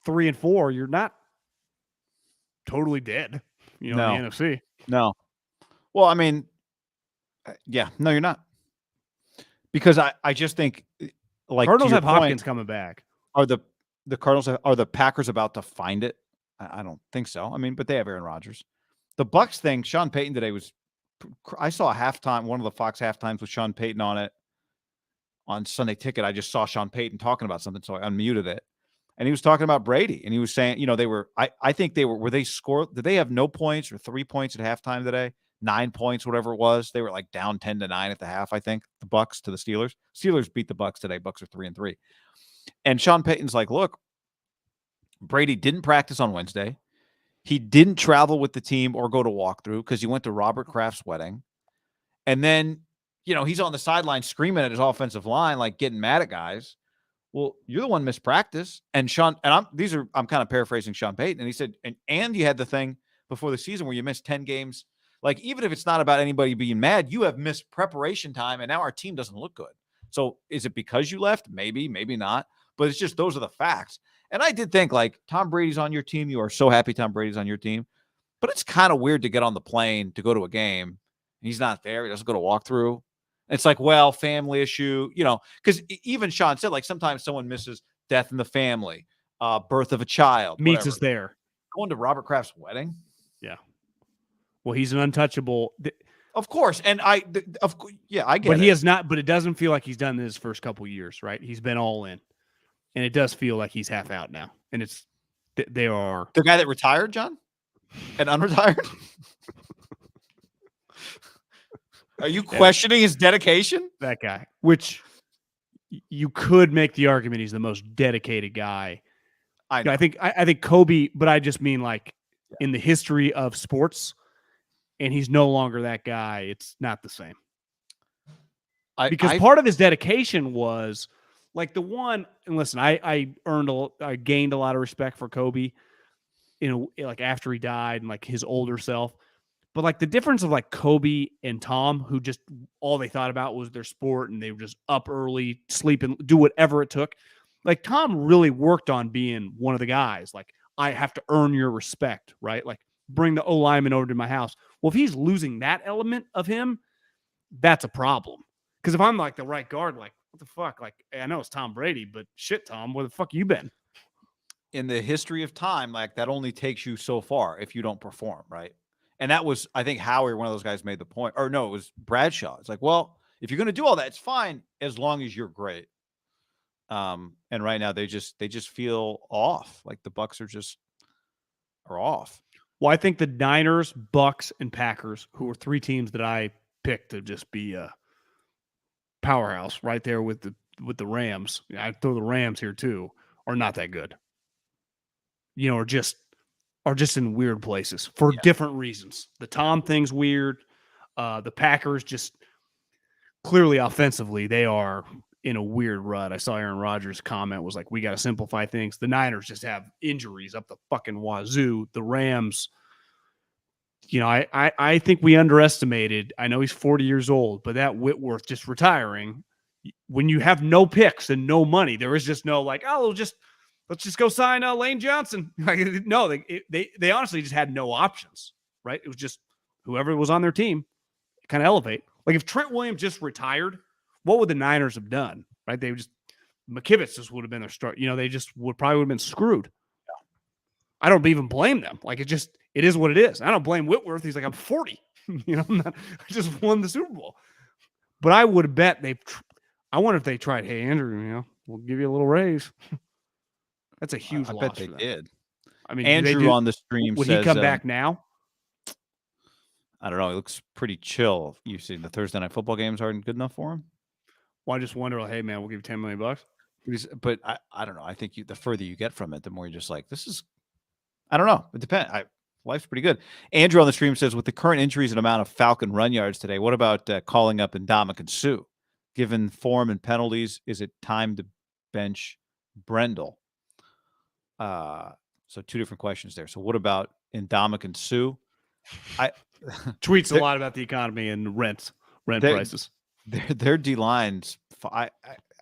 3-4, you're not totally dead. In the NFC. No. Well, I mean, yeah, no, you're not. Because I just think, like, Cardinals have Hopkins coming back. Are the Cardinals are the Packers about to find it? I don't think so. I mean, but they have Aaron Rodgers. The Bucs thing, Sean Payton today was. I saw a halftime, one of the Fox halftimes with Sean Payton on it on Sunday Ticket. I just saw Sean Payton talking about something, so I unmuted it, and he was talking about Brady, and he was saying, they were. I think they were. Were they scored? Did they have no points or 3 points at halftime today? 9 points, whatever it was. They were like down 10-9 at the half, I think, the Bucs to the Steelers. Steelers beat the Bucs today. Bucs are 3-3. And Sean Payton's like, look, Brady didn't practice on Wednesday. He didn't travel with the team or go to walkthrough because he went to Robert Kraft's wedding. And then, he's on the sideline screaming at his offensive line, like getting mad at guys. Well, you're the one missed practice. And I'm kind of paraphrasing Sean Payton. And he said, and you had the thing before the season where you missed 10 games. Like, even if it's not about anybody being mad, you have missed preparation time, and now our team doesn't look good. So is it because you left? Maybe, maybe not. But it's just those are the facts. And I did think, like, Tom Brady's on your team. You are so happy Tom Brady's on your team. But it's kind of weird to get on the plane to go to a game. He's not there. He doesn't go to walkthrough. It's like, well, family issue, because even Sean said, like, sometimes someone misses death in the family, birth of a child. Meets us there. Going to Robert Kraft's wedding? Yeah. Well, he's an untouchable. Of course. And I get it. But he has not, but it doesn't feel like he's done this first couple years, right? He's been all in. And it does feel like he's half out now. And they are. The guy that retired, John? And unretired? Are you questioning his dedication? That guy, which you could make the argument he's the most dedicated guy. I think Kobe, but I just mean like in the history of sports, and he's no longer that guy. It's not the same. Because part of his dedication was like the one, and listen, I gained a lot of respect for Kobe, like after he died and like his older self. But like the difference of like Kobe and Tom, who just all they thought about was their sport and they were just up early, sleep and do whatever it took. Like Tom really worked on being one of the guys. Like, I have to earn your respect, right? Like, bring the O-lineman over to my house. Well, if he's losing that element of him, that's a problem. Because if I'm like the right guard, like, what the fuck? Like, I know it's Tom Brady, but shit, Tom, where the fuck you been? In the history of time, like, that only takes you so far if you don't perform, right? And that was, I think, Howie, one of those guys, made the point. Or no, it was Bradshaw. It's like, well, if you're going to do all that, it's fine as long as you're great. And right now they just feel off. Like the Bucs are off. Well, I think the Niners, Bucs, and Packers, who are three teams that I picked to just be a powerhouse right there with the Rams. I'd throw the Rams here too, are not that good. Are just in weird places for different reasons. The Tom thing's weird. The Packers just clearly offensively, they are in a weird rut. I saw Aaron Rodgers' comment was like, we got to simplify things. The Niners just have injuries up the fucking wazoo. The Rams, I think we underestimated. I know he's 40 years old, but that Whitworth just retiring, when you have no picks and no money, there is just no like, let's just go sign Lane Johnson. No, they honestly just had no options, right? It was just whoever was on their team kind of elevate. Like if Trent Williams just retired, what would the Niners have done, right? They just McKivitz just would have been their start. They just probably would have been screwed. I don't even blame them. Like it is what it is. I don't blame Whitworth. He's like, I'm 40. I just won the Super Bowl. But I would have bet I wonder if they tried, hey, Andrew, we'll give you a little raise. That's a huge loss. I bet they did. I mean, Andrew on the stream would says, he come back now? I don't know. He looks pretty chill. You see, the Thursday night football games aren't good enough for him. Well, I just wonder, hey man, we'll give you $10 million. But I don't know. I think the further you get from it, the more you're just like, this is. I don't know. It depends. Life's pretty good. Andrew on the stream says, with the current injuries and amount of Falcon run yards today, what about calling up Ndamukong Suh? Given form and penalties, is it time to bench Brendel? So two different questions there. So what about Ndamukong Suh? Tweets a lot about the economy and rent prices. Their D-line's I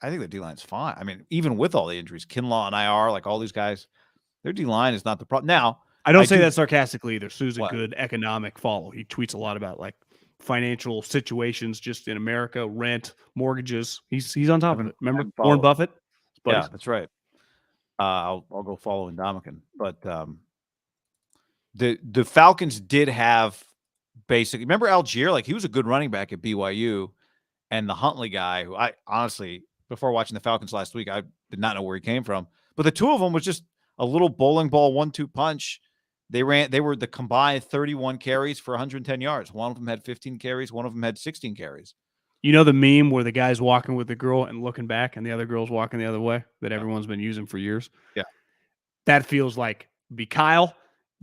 think their D-line's fine. I mean, even with all the injuries, Kinlaw and IR, like all these guys, their D-line is not the problem. Now, I don't say that sarcastically either. Suh's a good economic follow. He tweets a lot about like financial situations just in America, rent, mortgages. He's on top of it. Remember Warren Buffett? Yeah, that's right. I'll go follow Ndamukong. But the Falcons did have basically, remember Algier? Like he was a good running back at BYU, and the Huntley guy, who I honestly, before watching the Falcons last week, I did not know where he came from. But the two of them was just a little bowling ball 1-2 punch. They were the combined 31 carries for 110 yards. One of them had 15 carries. One of them had 16 carries. You know the meme where the guy's walking with the girl and looking back and the other girl's walking the other way that everyone's been using for years? Yeah. That feels like be Kyle,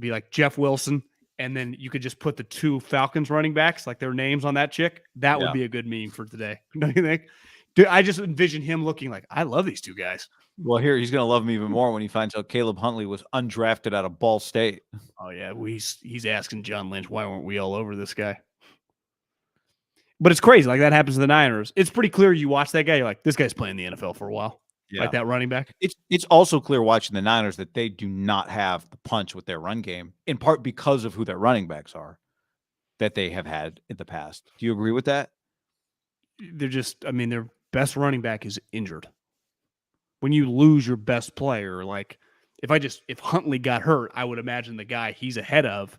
be like Jeff Wilson, and then you could just put the 2 Falcons running backs, like their names on that chick. That would be a good meme for today. Don't you think? Dude, I just envision him looking like, I love these 2 guys. Well, here he's going to love him even more when he finds out Caleb Huntley was undrafted out of Ball State. Oh yeah, he's asking John Lynch, why weren't we all over this guy? But it's crazy. Like that happens to the Niners. It's pretty clear you watch that guy, you're like, this guy's playing the NFL for a while. Yeah. Like that running back. It's also clear watching the Niners that they do not have the punch with their run game, in part because of who their running backs are that they have had in the past. Do you agree with that? They're just, I mean, their best running back is injured. When you lose your best player, like if Huntley got hurt, I would imagine the guy he's ahead of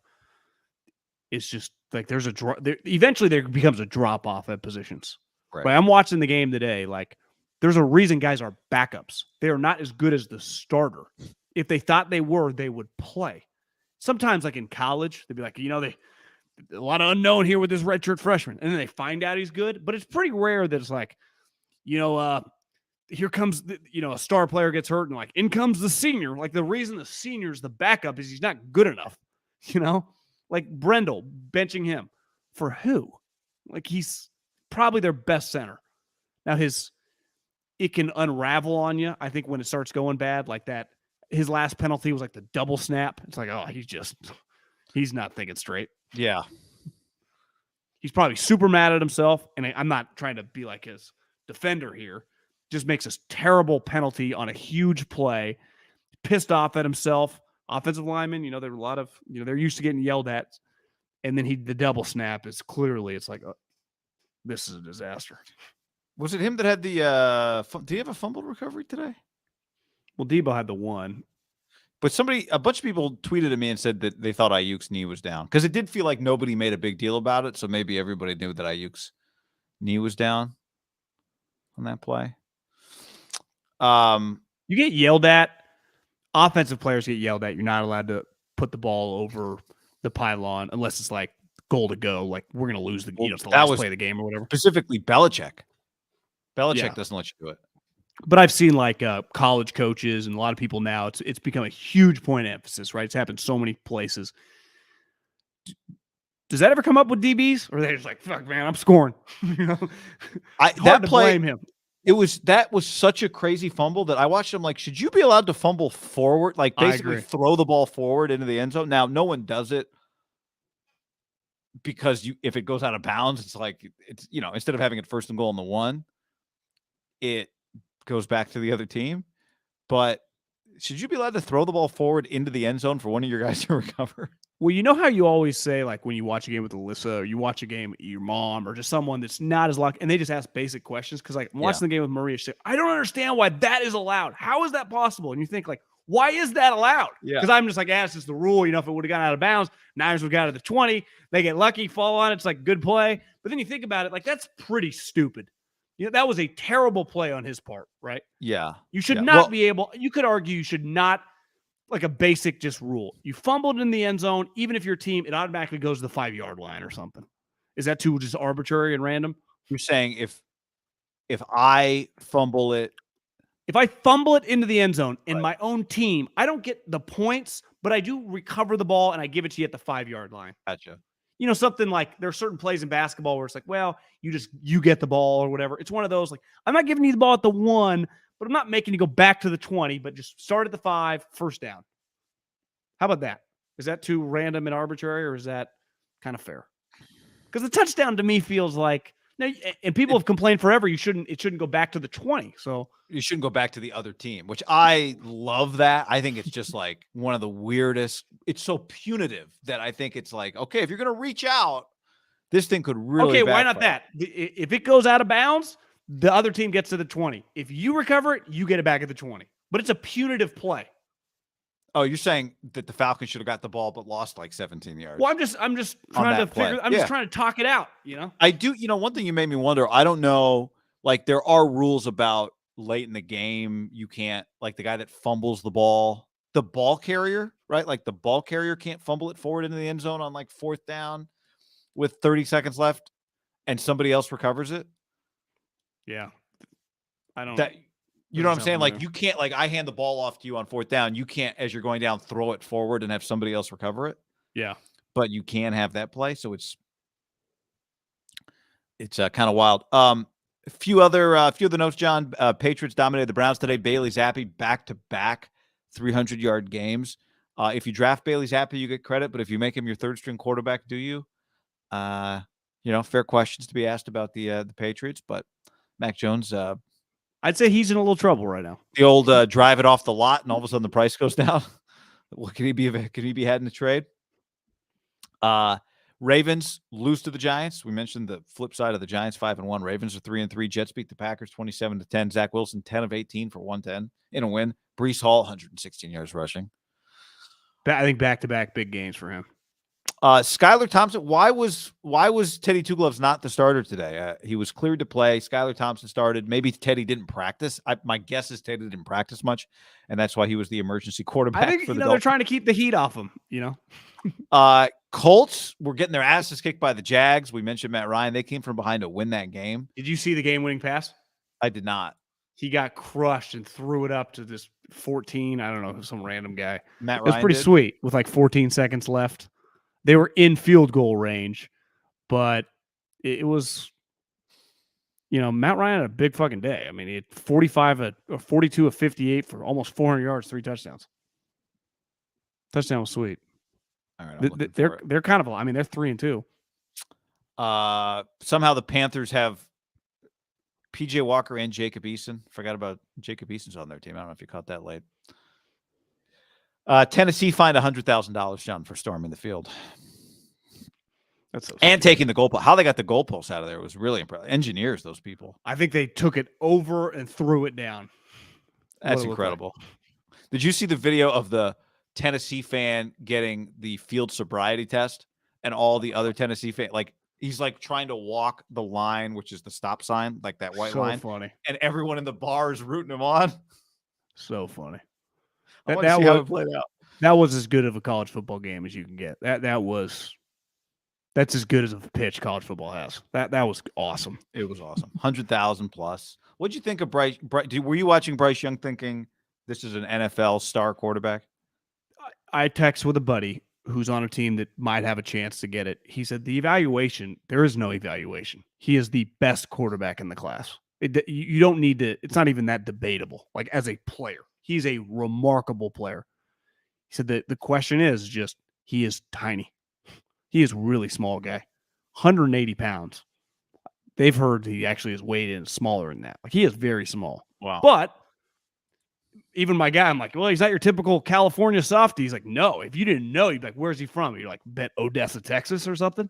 is just like there's a drop. Eventually there becomes a drop off at positions. Right. But I'm watching the game today. Like there's a reason guys are backups. They are not as good as the starter. If they thought they were, they would play. Sometimes, like in college, they'd be like, a lot of unknown here with this redshirt freshman, and then they find out he's good. But it's pretty rare that it's like, here comes a star player gets hurt, and like in comes the senior. Like the reason the senior's the backup is he's not good enough. Like Brendel benching him for who? Like he's probably their best center. Now it can unravel on you. I think when it starts going bad like that, his last penalty was like the double snap. It's like, oh, he's not thinking straight. Yeah. He's probably super mad at himself. And I'm not trying to be like his defender here. Just makes a terrible penalty on a huge play. Pissed off at himself. Offensive lineman, there are a lot of, they're used to getting yelled at. And then the double snap is clearly, it's like, this is a disaster. Was it him that had the, did he have a fumbled recovery today? Well, Debo had the one. But a bunch of people tweeted at me and said that they thought Ayuk's knee was down. Because it did feel like nobody made a big deal about it. So maybe everybody knew that Ayuk's knee was down on that play. You get yelled at. Offensive players get yelled at. You're not allowed to put the ball over the pylon unless it's like goal to go. Like we're going to lose the, it's the last play of the game or whatever. Specifically Belichick. Belichick doesn't let you do it. But I've seen like college coaches and a lot of people now, it's become a huge point of emphasis, right? It's happened so many places. Does that ever come up with DBs? Or are they just like, fuck, man, I'm scoring? That play, blame him. That was such a crazy fumble that I watched him like, should you be allowed to fumble forward? Like basically throw the ball forward into the end zone. Now, no one does it because if it goes out of bounds, it's like, instead of having it 1st and goal on the 1, it goes back to the other team. But should you be allowed to throw the ball forward into the end zone for one of your guys to recover? Well, you know how you always say, like, when you watch a game with Alyssa, or you watch a game with your mom, or just someone that's not as lucky, and they just ask basic questions. Because, like, I'm watching the game with Maria, she said, I don't understand why that is allowed. How is that possible? And you think, like, why is that allowed? Because I'm just like, it's just the rule. If it would have gone out of bounds, Niners would have got to the 20. They get lucky, fall on it. It's like good play. But then you think about it, like, that's pretty stupid. That was a terrible play on his part, right? Yeah. You should not be able, you could argue you should not, like a basic just rule. You fumbled in the end zone, even if your team, it automatically goes to the 5-yard line or something. Is that too just arbitrary and random? You're saying if I fumble it. If I fumble it into the end zone in my own team, I don't get the points, but I do recover the ball and I give it to you at the 5-yard line. Gotcha. Something like there are certain plays in basketball where it's like, well, you get the ball or whatever. It's one of those, like, I'm not giving you the ball at the 1, but I'm not making you go back to the 20, but just start at the 5, first down. How about that? Is that too random and arbitrary, or is that kind of fair? Because the touchdown to me feels like, and people have complained forever, it shouldn't go back to the 20. So you shouldn't go back to the other team, which I love that. I think it's just like one of the weirdest. It's so punitive that I think it's like, okay, if you're going to reach out, this thing could really backfire. Why not that? If it goes out of bounds, the other team gets to the 20. If you recover it, you get it back at the 20. But it's a punitive play. Oh, you're saying that the Falcons should have got the ball but lost like 17 yards. Well, I'm just trying to figure. I'm just trying to talk it out. I do. One thing you made me wonder. I don't know. Like there are rules about late in the game. You can't, like the guy that fumbles the ball carrier, right? Like the ball carrier can't fumble it forward into the end zone on like 4th down with 30 seconds left, and somebody else recovers it. Yeah, I don't. You know what I'm saying? Like, you can't, like, I hand the ball off to you on 4th down. You can't, as you're going down, throw it forward and have somebody else recover it. Yeah. But you can have that play. So it's kind of wild. A few other notes, John. Patriots dominated the Browns today. Bailey Zappi back-to-back 300-yard games. If you draft Bailey Zappi, you get credit. But if you make him your third-string quarterback, do you? Fair questions to be asked about the Patriots. But Mac Jones, I'd say he's in a little trouble right now. the old drive it off the lot, and all of a sudden the price goes down. What could he be? Could he be had in a trade? Ravens lose to the Giants. We mentioned the flip side of the Giants, 5-1. Ravens are 3-3. Jets beat the Packers 27-10. Zach Wilson 10 of 18 for 110 in a win. Breece Hall 116 yards rushing. I think back-to-back big games for him. Skylar Thompson. Why was Teddy Two Gloves not the starter today? He was cleared to play. Skylar Thompson started. Maybe Teddy didn't practice. My guess is Teddy didn't practice much, and that's why he was the emergency quarterback. I think for the they're trying to keep the heat off him. Colts were getting their asses kicked by the Jags. We mentioned Matt Ryan. They came from behind to win that game. Did you see the game-winning pass? I did not. He got crushed and threw it up to this 14. I don't know, some random guy. Matt Ryan. It was pretty sweet with like 14 seconds left. They were in field goal range, but it was, Matt Ryan had a big fucking day. I mean, he had 42 of 58 for almost 400 yards, 3 touchdowns. Touchdown was sweet. All right, they're kind of, I mean, they're 3-2. Somehow the Panthers have PJ Walker and Jacob Eason. Forgot about Jacob Eason's on their team. I don't know if you caught that late. Tennessee fined $100,000, John, for storming the field. That's so and taking the goalpost. How they got the goalposts out of there was really impressive. Engineers, those people. I think they took it over and threw it down. That's incredible. Like. Did you see the video of the Tennessee fan getting the field sobriety test and all the other Tennessee fans? Like, he's like trying to walk the line, which is the stop sign, like that white line. So funny. And everyone in the bar is rooting him on. So funny. I want to see how it played out. That was as good of a college football game as you can get. That's as good as a pitch college football has. That was awesome. It was awesome. 100,000 plus. What'd you think of Bryce? Were you watching Bryce Young thinking this is an NFL star quarterback? I text with a buddy who's on a team that might have a chance to get it. He said the evaluation, there is no evaluation. He is the best quarterback in the class. You don't need to, it's not even that debatable. Like, as a player, he's a remarkable player. He said that the question is just, he is tiny. He is a really small guy, 180 pounds. They've heard he actually is weighed in smaller than that. Like, he is very small. Wow. But even my guy, I'm like, well, he's not your typical California softie. He's like, no. If you didn't know, you'd be like, where's he from? You're like, bet Odessa, Texas or something.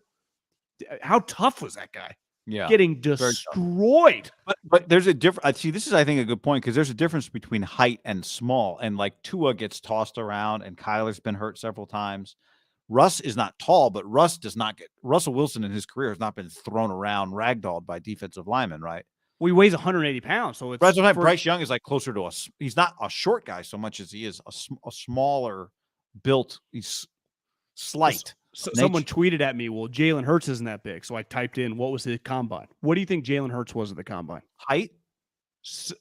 How tough was that guy? Yeah. Getting destroyed. But there's a difference. See, this is, I think, a good point, because there's a difference between height and small. And like Tua gets tossed around, and Kyler's been hurt several times. Russ is not tall, but Russell Wilson in his career has not been thrown around, ragdolled by defensive linemen, right? Well, he weighs 180 pounds. So it's Bryce Young is like closer to us. He's not a short guy so much as he is a smaller built. He's slight. So someone tweeted at me, well, Jalen Hurts isn't that big. So I typed in, what was his combine? What do you think Jalen Hurts was at the combine? Height?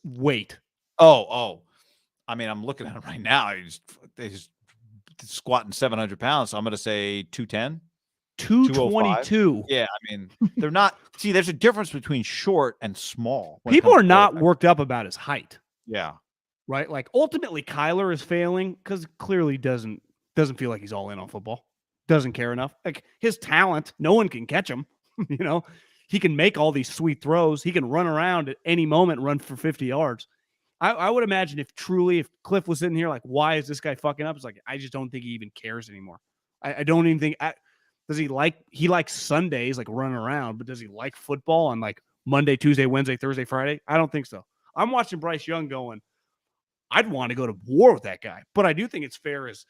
Weight. Oh. I mean, I'm looking at him right now. He's squatting 700 pounds. So I'm going to say 210. 222. Yeah, I mean, they're not. See, there's a difference between short and small. People are not worked up about his height. Yeah. Right? Like, ultimately, Kyler is failing because clearly doesn't feel like he's all in on football. Doesn't care enough. Like, his talent, no one can catch him. He can make all these sweet throws. He can run around at any moment, run for 50 yards. I would imagine if Cliff was sitting here like, why is this guy fucking up? It's like, I just don't think he even cares anymore. I don't even think does he likes Sundays, like running around, but does he like football on like Monday, Tuesday, Wednesday, Thursday, Friday? I don't think so. I'm watching Bryce Young going, I'd want to go to war with that guy. But I do think it's fair as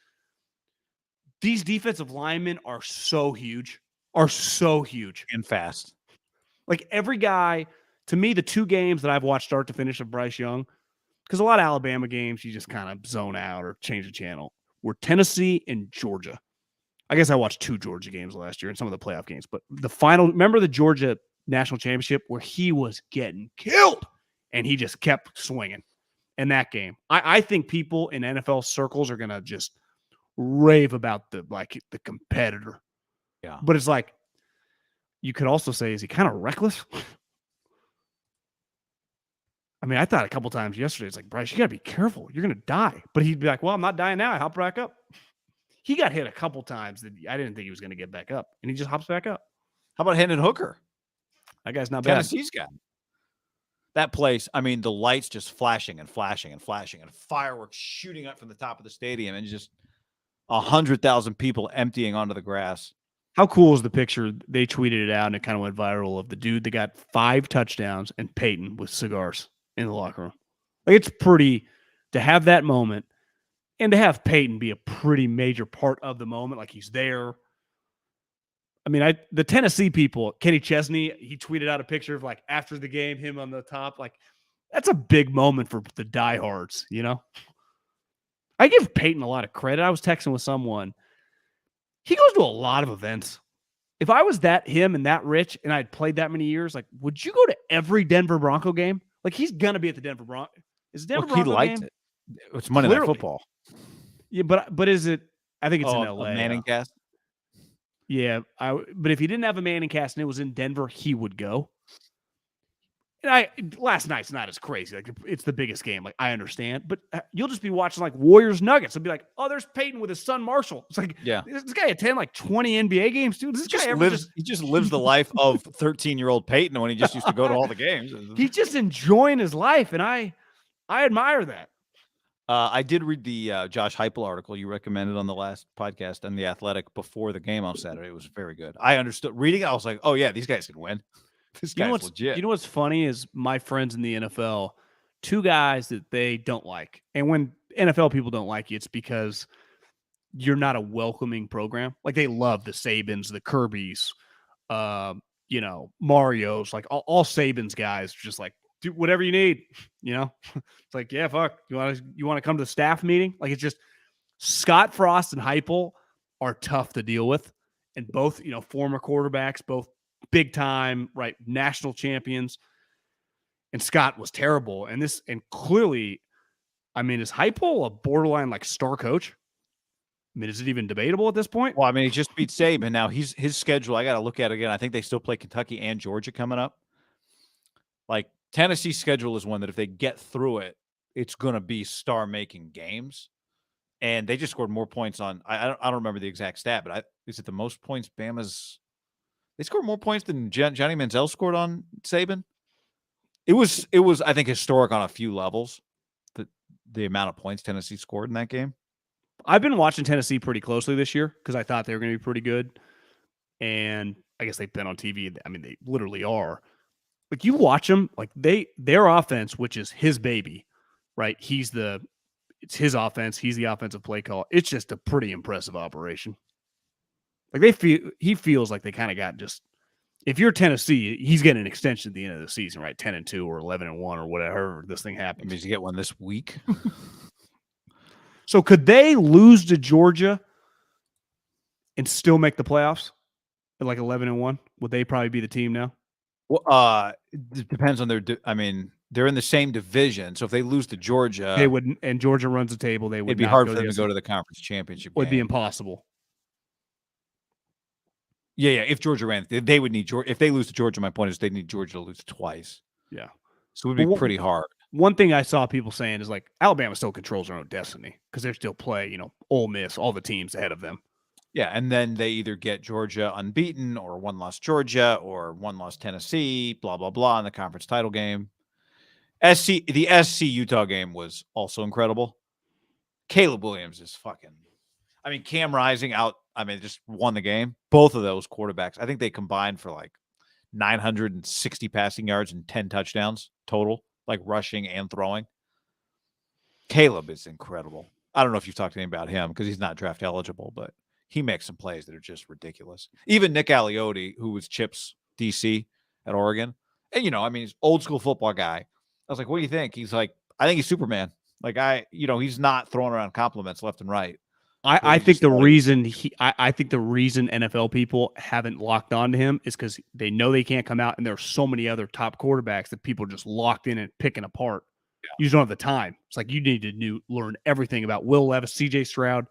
these defensive linemen are so huge. And fast. Like, every guy, to me, the 2 games that I've watched start to finish of Bryce Young, because a lot of Alabama games, you just kind of zone out or change the channel, were Tennessee and Georgia. I guess I watched 2 Georgia games last year and some of the playoff games, but the final, remember the Georgia national championship where he was getting killed and he just kept swinging. in that game. I think people in NFL circles are gonna just rave about the competitor. Yeah. But it's like, you could also say, is he kind of reckless? I mean, I thought a couple times yesterday, it's like, Bryce, you got to be careful. You're going to die. But he'd be like, well, I'm not dying now. I hop back up. He got hit a couple times that I didn't think he was going to get back up. And he just hops back up. How about Hendon Hooker? That guy's not bad. Tennessee's guy. That place, I mean, the lights just flashing and flashing and flashing and fireworks shooting up from the top of the stadium and just 100,000 people emptying onto the grass. How cool is the picture? They tweeted it out and it kind of went viral of the dude that got 5 touchdowns and Peyton with cigars in the locker room. Like, it's pretty to have that moment and to have Peyton be a pretty major part of the moment. Like, he's there. I mean, the Tennessee people, Kenny Chesney, he tweeted out a picture of like after the game, him on the top. Like, that's a big moment for the diehards, you know? I give Peyton a lot of credit. I was texting with someone. He goes to a lot of events. If I was him and that rich and I'd played that many years, like, would you go to every Denver Bronco game? Like, he's going to be at the Denver Bronco. Is Denver Bronco he liked game? it. It's Monday Night Football. Yeah, but is it? I think it's in LA. A Manning cast? Yeah, but if he didn't have a Manning cast and it was in Denver, he would go. And last night's not as crazy. Like, it's the biggest game. Like, I understand, but you'll just be watching like Warriors Nuggets and be like, oh, there's Peyton with his son Marshall. It's like, yeah, this guy attend like 20 NBA games, dude. This guy he just lives the life of 13-year-old Peyton when he just used to go to all the games. He's just enjoying his life, and I admire that. I did read the Josh Heupel article you recommended on the last podcast on The Athletic before the game on Saturday. It was very good. I understood reading it. I was like, oh yeah, these guys can win. This guy's legit. You know what's funny is my friends in the NFL, 2 guys that they don't like. And when NFL people don't like you, it's because you're not a welcoming program. Like, they love the Sabans, the Kirbys, Marios, like all Sabans guys, just like, do whatever you need, you know? It's like, yeah, fuck. You want to come to the staff meeting? Like, it's just Scott Frost and Heupel are tough to deal with. And both, former quarterbacks, both big time, right? National champions. And Scott was terrible. And clearly, I mean, is Heupel a borderline like star coach? I mean, is it even debatable at this point? Well, I mean, he just beat Saban. Now his schedule, I got to look at it again. I think they still play Kentucky and Georgia coming up. Like, Tennessee's schedule is one that if they get through it, it's going to be star-making games. And they just scored more points on – I don't remember the exact stat, but is it the most points Bama's – they scored more points than Johnny Manziel scored on Saban? It was I think, historic on a few levels, the amount of points Tennessee scored in that game. I've been watching Tennessee pretty closely this year because I thought they were going to be pretty good. And I guess they've been on TV. I mean, they literally are. Like, you watch them, like their offense, which is his baby, right? It's his offense. He's the offensive play call. It's just a pretty impressive operation. Like, he feels like they kind of got just, if you're Tennessee, he's getting an extension at the end of the season, right? 10-2 or 11-1 or whatever this thing happens. Means you get one this week. So could they lose to Georgia and still make the playoffs at like 11-1? Would they probably be the team now? Well, it depends on they're in the same division. So if they lose to Georgia, they would, and Georgia runs the table. They would. It'd be hard for them to go to the conference championship. Would be impossible. Yeah. If Georgia ran, they would need Georgia. If they lose to Georgia, my point is they need Georgia to lose twice. Yeah. So it would be pretty hard. One thing I saw people saying is like Alabama still controls their own destiny because they still play, Ole Miss, all the teams ahead of them. Yeah, and then they either get Georgia unbeaten or 1-loss Georgia or 1-loss Tennessee, blah, blah, blah, in the conference title game. The SC Utah game was also incredible. Caleb Williams is Cam Rising just won the game. Both of those quarterbacks, I think they combined for like 960 passing yards and 10 touchdowns total, like rushing and throwing. Caleb is incredible. I don't know if you've talked to him about him because he's not draft eligible, but he makes some plays that are just ridiculous. Even Nick Aliotti, who was Chip's DC at Oregon, and he's old school football guy. I was like, "What do you think?" He's like, "I think he's Superman." Like he's not throwing around compliments left and right. I think the reason NFL people haven't locked on to him is because they know they can't come out, and there are so many other top quarterbacks that people are just locked in and picking apart. You just don't have the time. It's like you need to learn everything about Will Levis, CJ Stroud.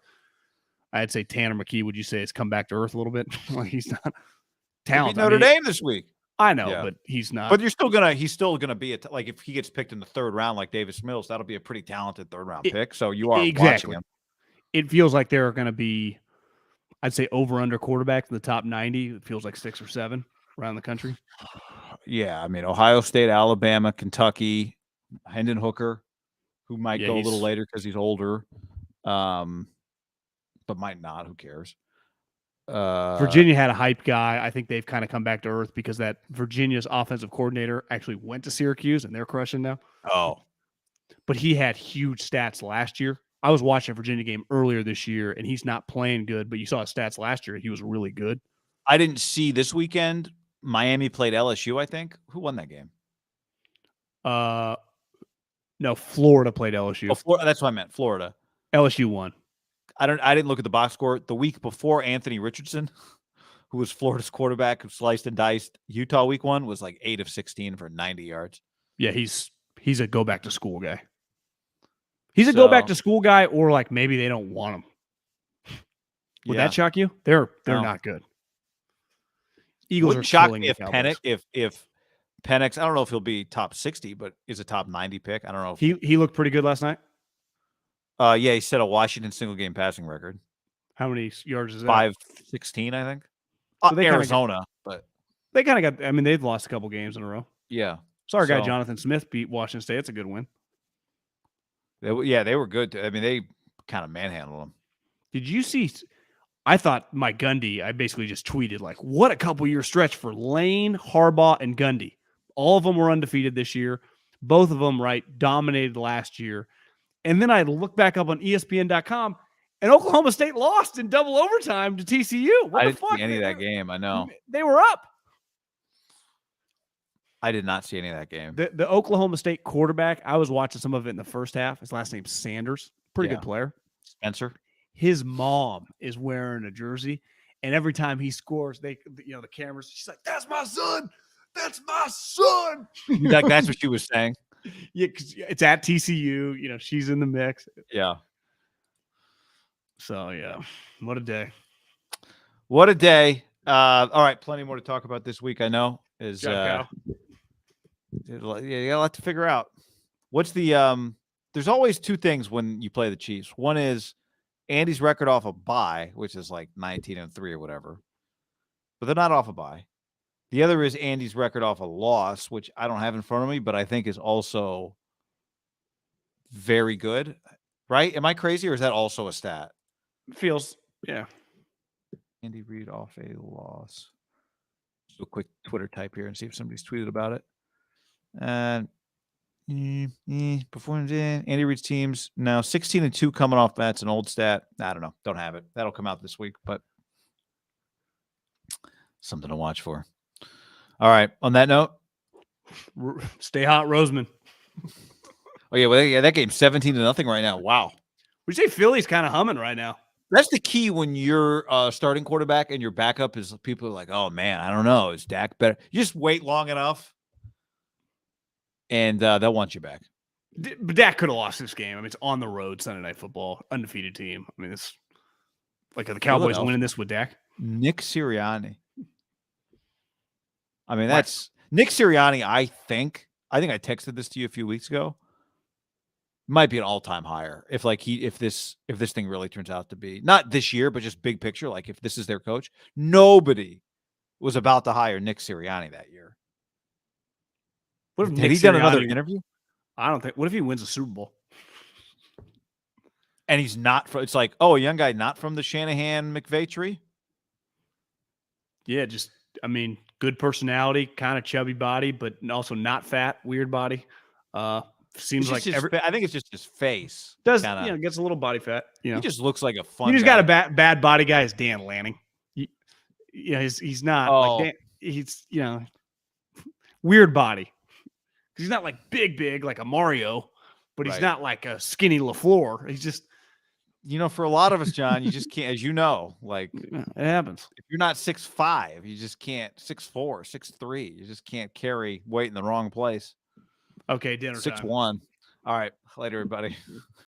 I'd say Tanner McKee, would you say, has come back to earth a little bit? Like he's not talented. Notre Dame this week. I know, but he's not. But he's still gonna be like if he gets picked in the third round, like Davis Mills, that'll be a pretty talented third round pick. So you are watching him. It feels like there are going to be, I'd say, over under quarterbacks in the top 90. It feels like 6 or 7 around the country. Yeah, I mean Ohio State, Alabama, Kentucky, Hendon Hooker, who might go a little later because he's older, but might not. Who cares? Virginia had a hype guy. I think they've kind of come back to earth because that Virginia's offensive coordinator actually went to Syracuse and they're crushing now. Oh, but he had huge stats last year. I was watching a Virginia game earlier this year and he's not playing good, but you saw his stats last year. He was really good. I didn't see this weekend. Miami played LSU, I think. Who won that game? No, Florida played LSU. Oh, Florida, that's what I meant. Florida. LSU won. I didn't look at the box score. The week before, Anthony Richardson, who was Florida's quarterback, who sliced and diced Utah week 1, was like 8 of 16 for 90 yards. Yeah, he's a go back to school guy. He's a go back to school guy, or like maybe they don't want him. Would that shock you? They're not good. Eagles are shock killing me if the Cowboys. if Penix, I don't know if he'll be top 60, but is a top 90 pick. I don't know. He looked pretty good last night. Yeah, he set a Washington single game passing record. How many yards is that? 516, I think. So Arizona, but they kind of got. I mean, they've lost a couple games in a row. Yeah. So our guy Jonathan Smith beat Washington State. It's a good win. They were good. I mean, they kind of manhandled them. Did you see? I thought Mike Gundy, I basically just tweeted, like, what a couple-year stretch for Lane, Harbaugh, and Gundy. All of them were undefeated this year. Both of them, dominated last year. And then I looked back up on ESPN.com, and Oklahoma State lost in double overtime to TCU. I didn't see any of that game. I know. They were up. I did not see any of that game. The Oklahoma State quarterback, I was watching some of it in the first half. His last name's Sanders. Pretty good player. Spencer. His mom is wearing a jersey, and every time he scores, the cameras, she's like, "That's my son! That's my son!" That's what she was saying. Yeah, because it's at TCU. She's in the mix. Yeah. So yeah, what a day! What a day! All right, plenty more to talk about this week. I know is you got a lot to figure out. What's the There's always two things when you play the Chiefs. One is Andy's record off a bye, which is like 19-3 or whatever, but they're not off a bye. The other is Andy's record off a loss, which I don't have in front of me, but I think is also very good. Right? Am I crazy, or is that also a stat? Feels, yeah. Andy Reid off a loss. Just a quick Twitter type here and see if somebody's tweeted about it. And performance in Andy Reid's teams now 16-2 coming off. That's an old stat. I don't know. Don't have it. That'll come out this week, but something to watch for. All right. On that note, stay hot, Roseman. Oh yeah, that game's 17-0 right now. Wow. Would you say Philly's kind of humming right now? That's the key when you're starting quarterback and your backup is people are like, oh man, I don't know, is Dak better? You just wait long enough. And they'll want you back. But Dak could have lost this game. I mean, it's on the road, Sunday Night Football, undefeated team. I mean, it's like the Cowboys winning this with Dak. Nick Sirianni. I mean, that's Nick Sirianni. I think I texted this to you a few weeks ago. Might be an all-time higher if this thing really turns out to be not this year, but just big picture. Like if this is their coach, nobody was about to hire Nick Sirianni that year. What if Had he done another interview? I don't think. What if he wins a Super Bowl? And he's not from. It's like, oh, a young guy not from the Shanahan McVay tree. Yeah, just good personality, kind of chubby body, but also not fat, weird body. Seems like I think it's just his face. Gets a little body fat. He just looks like a fun. He's got a bad body guy. Is Dan Lanning? He's not. Oh. Like he's weird body. He's not like big like a Mario, but he's not like a skinny LaFleur. He's just, for a lot of us, John, you just can't, as you know, like it happens. If you're not 6'5", you just can't 6'4", 6'3", you just can't carry weight in the wrong place. Okay, dinner 6'1". time. All right. Later, everybody.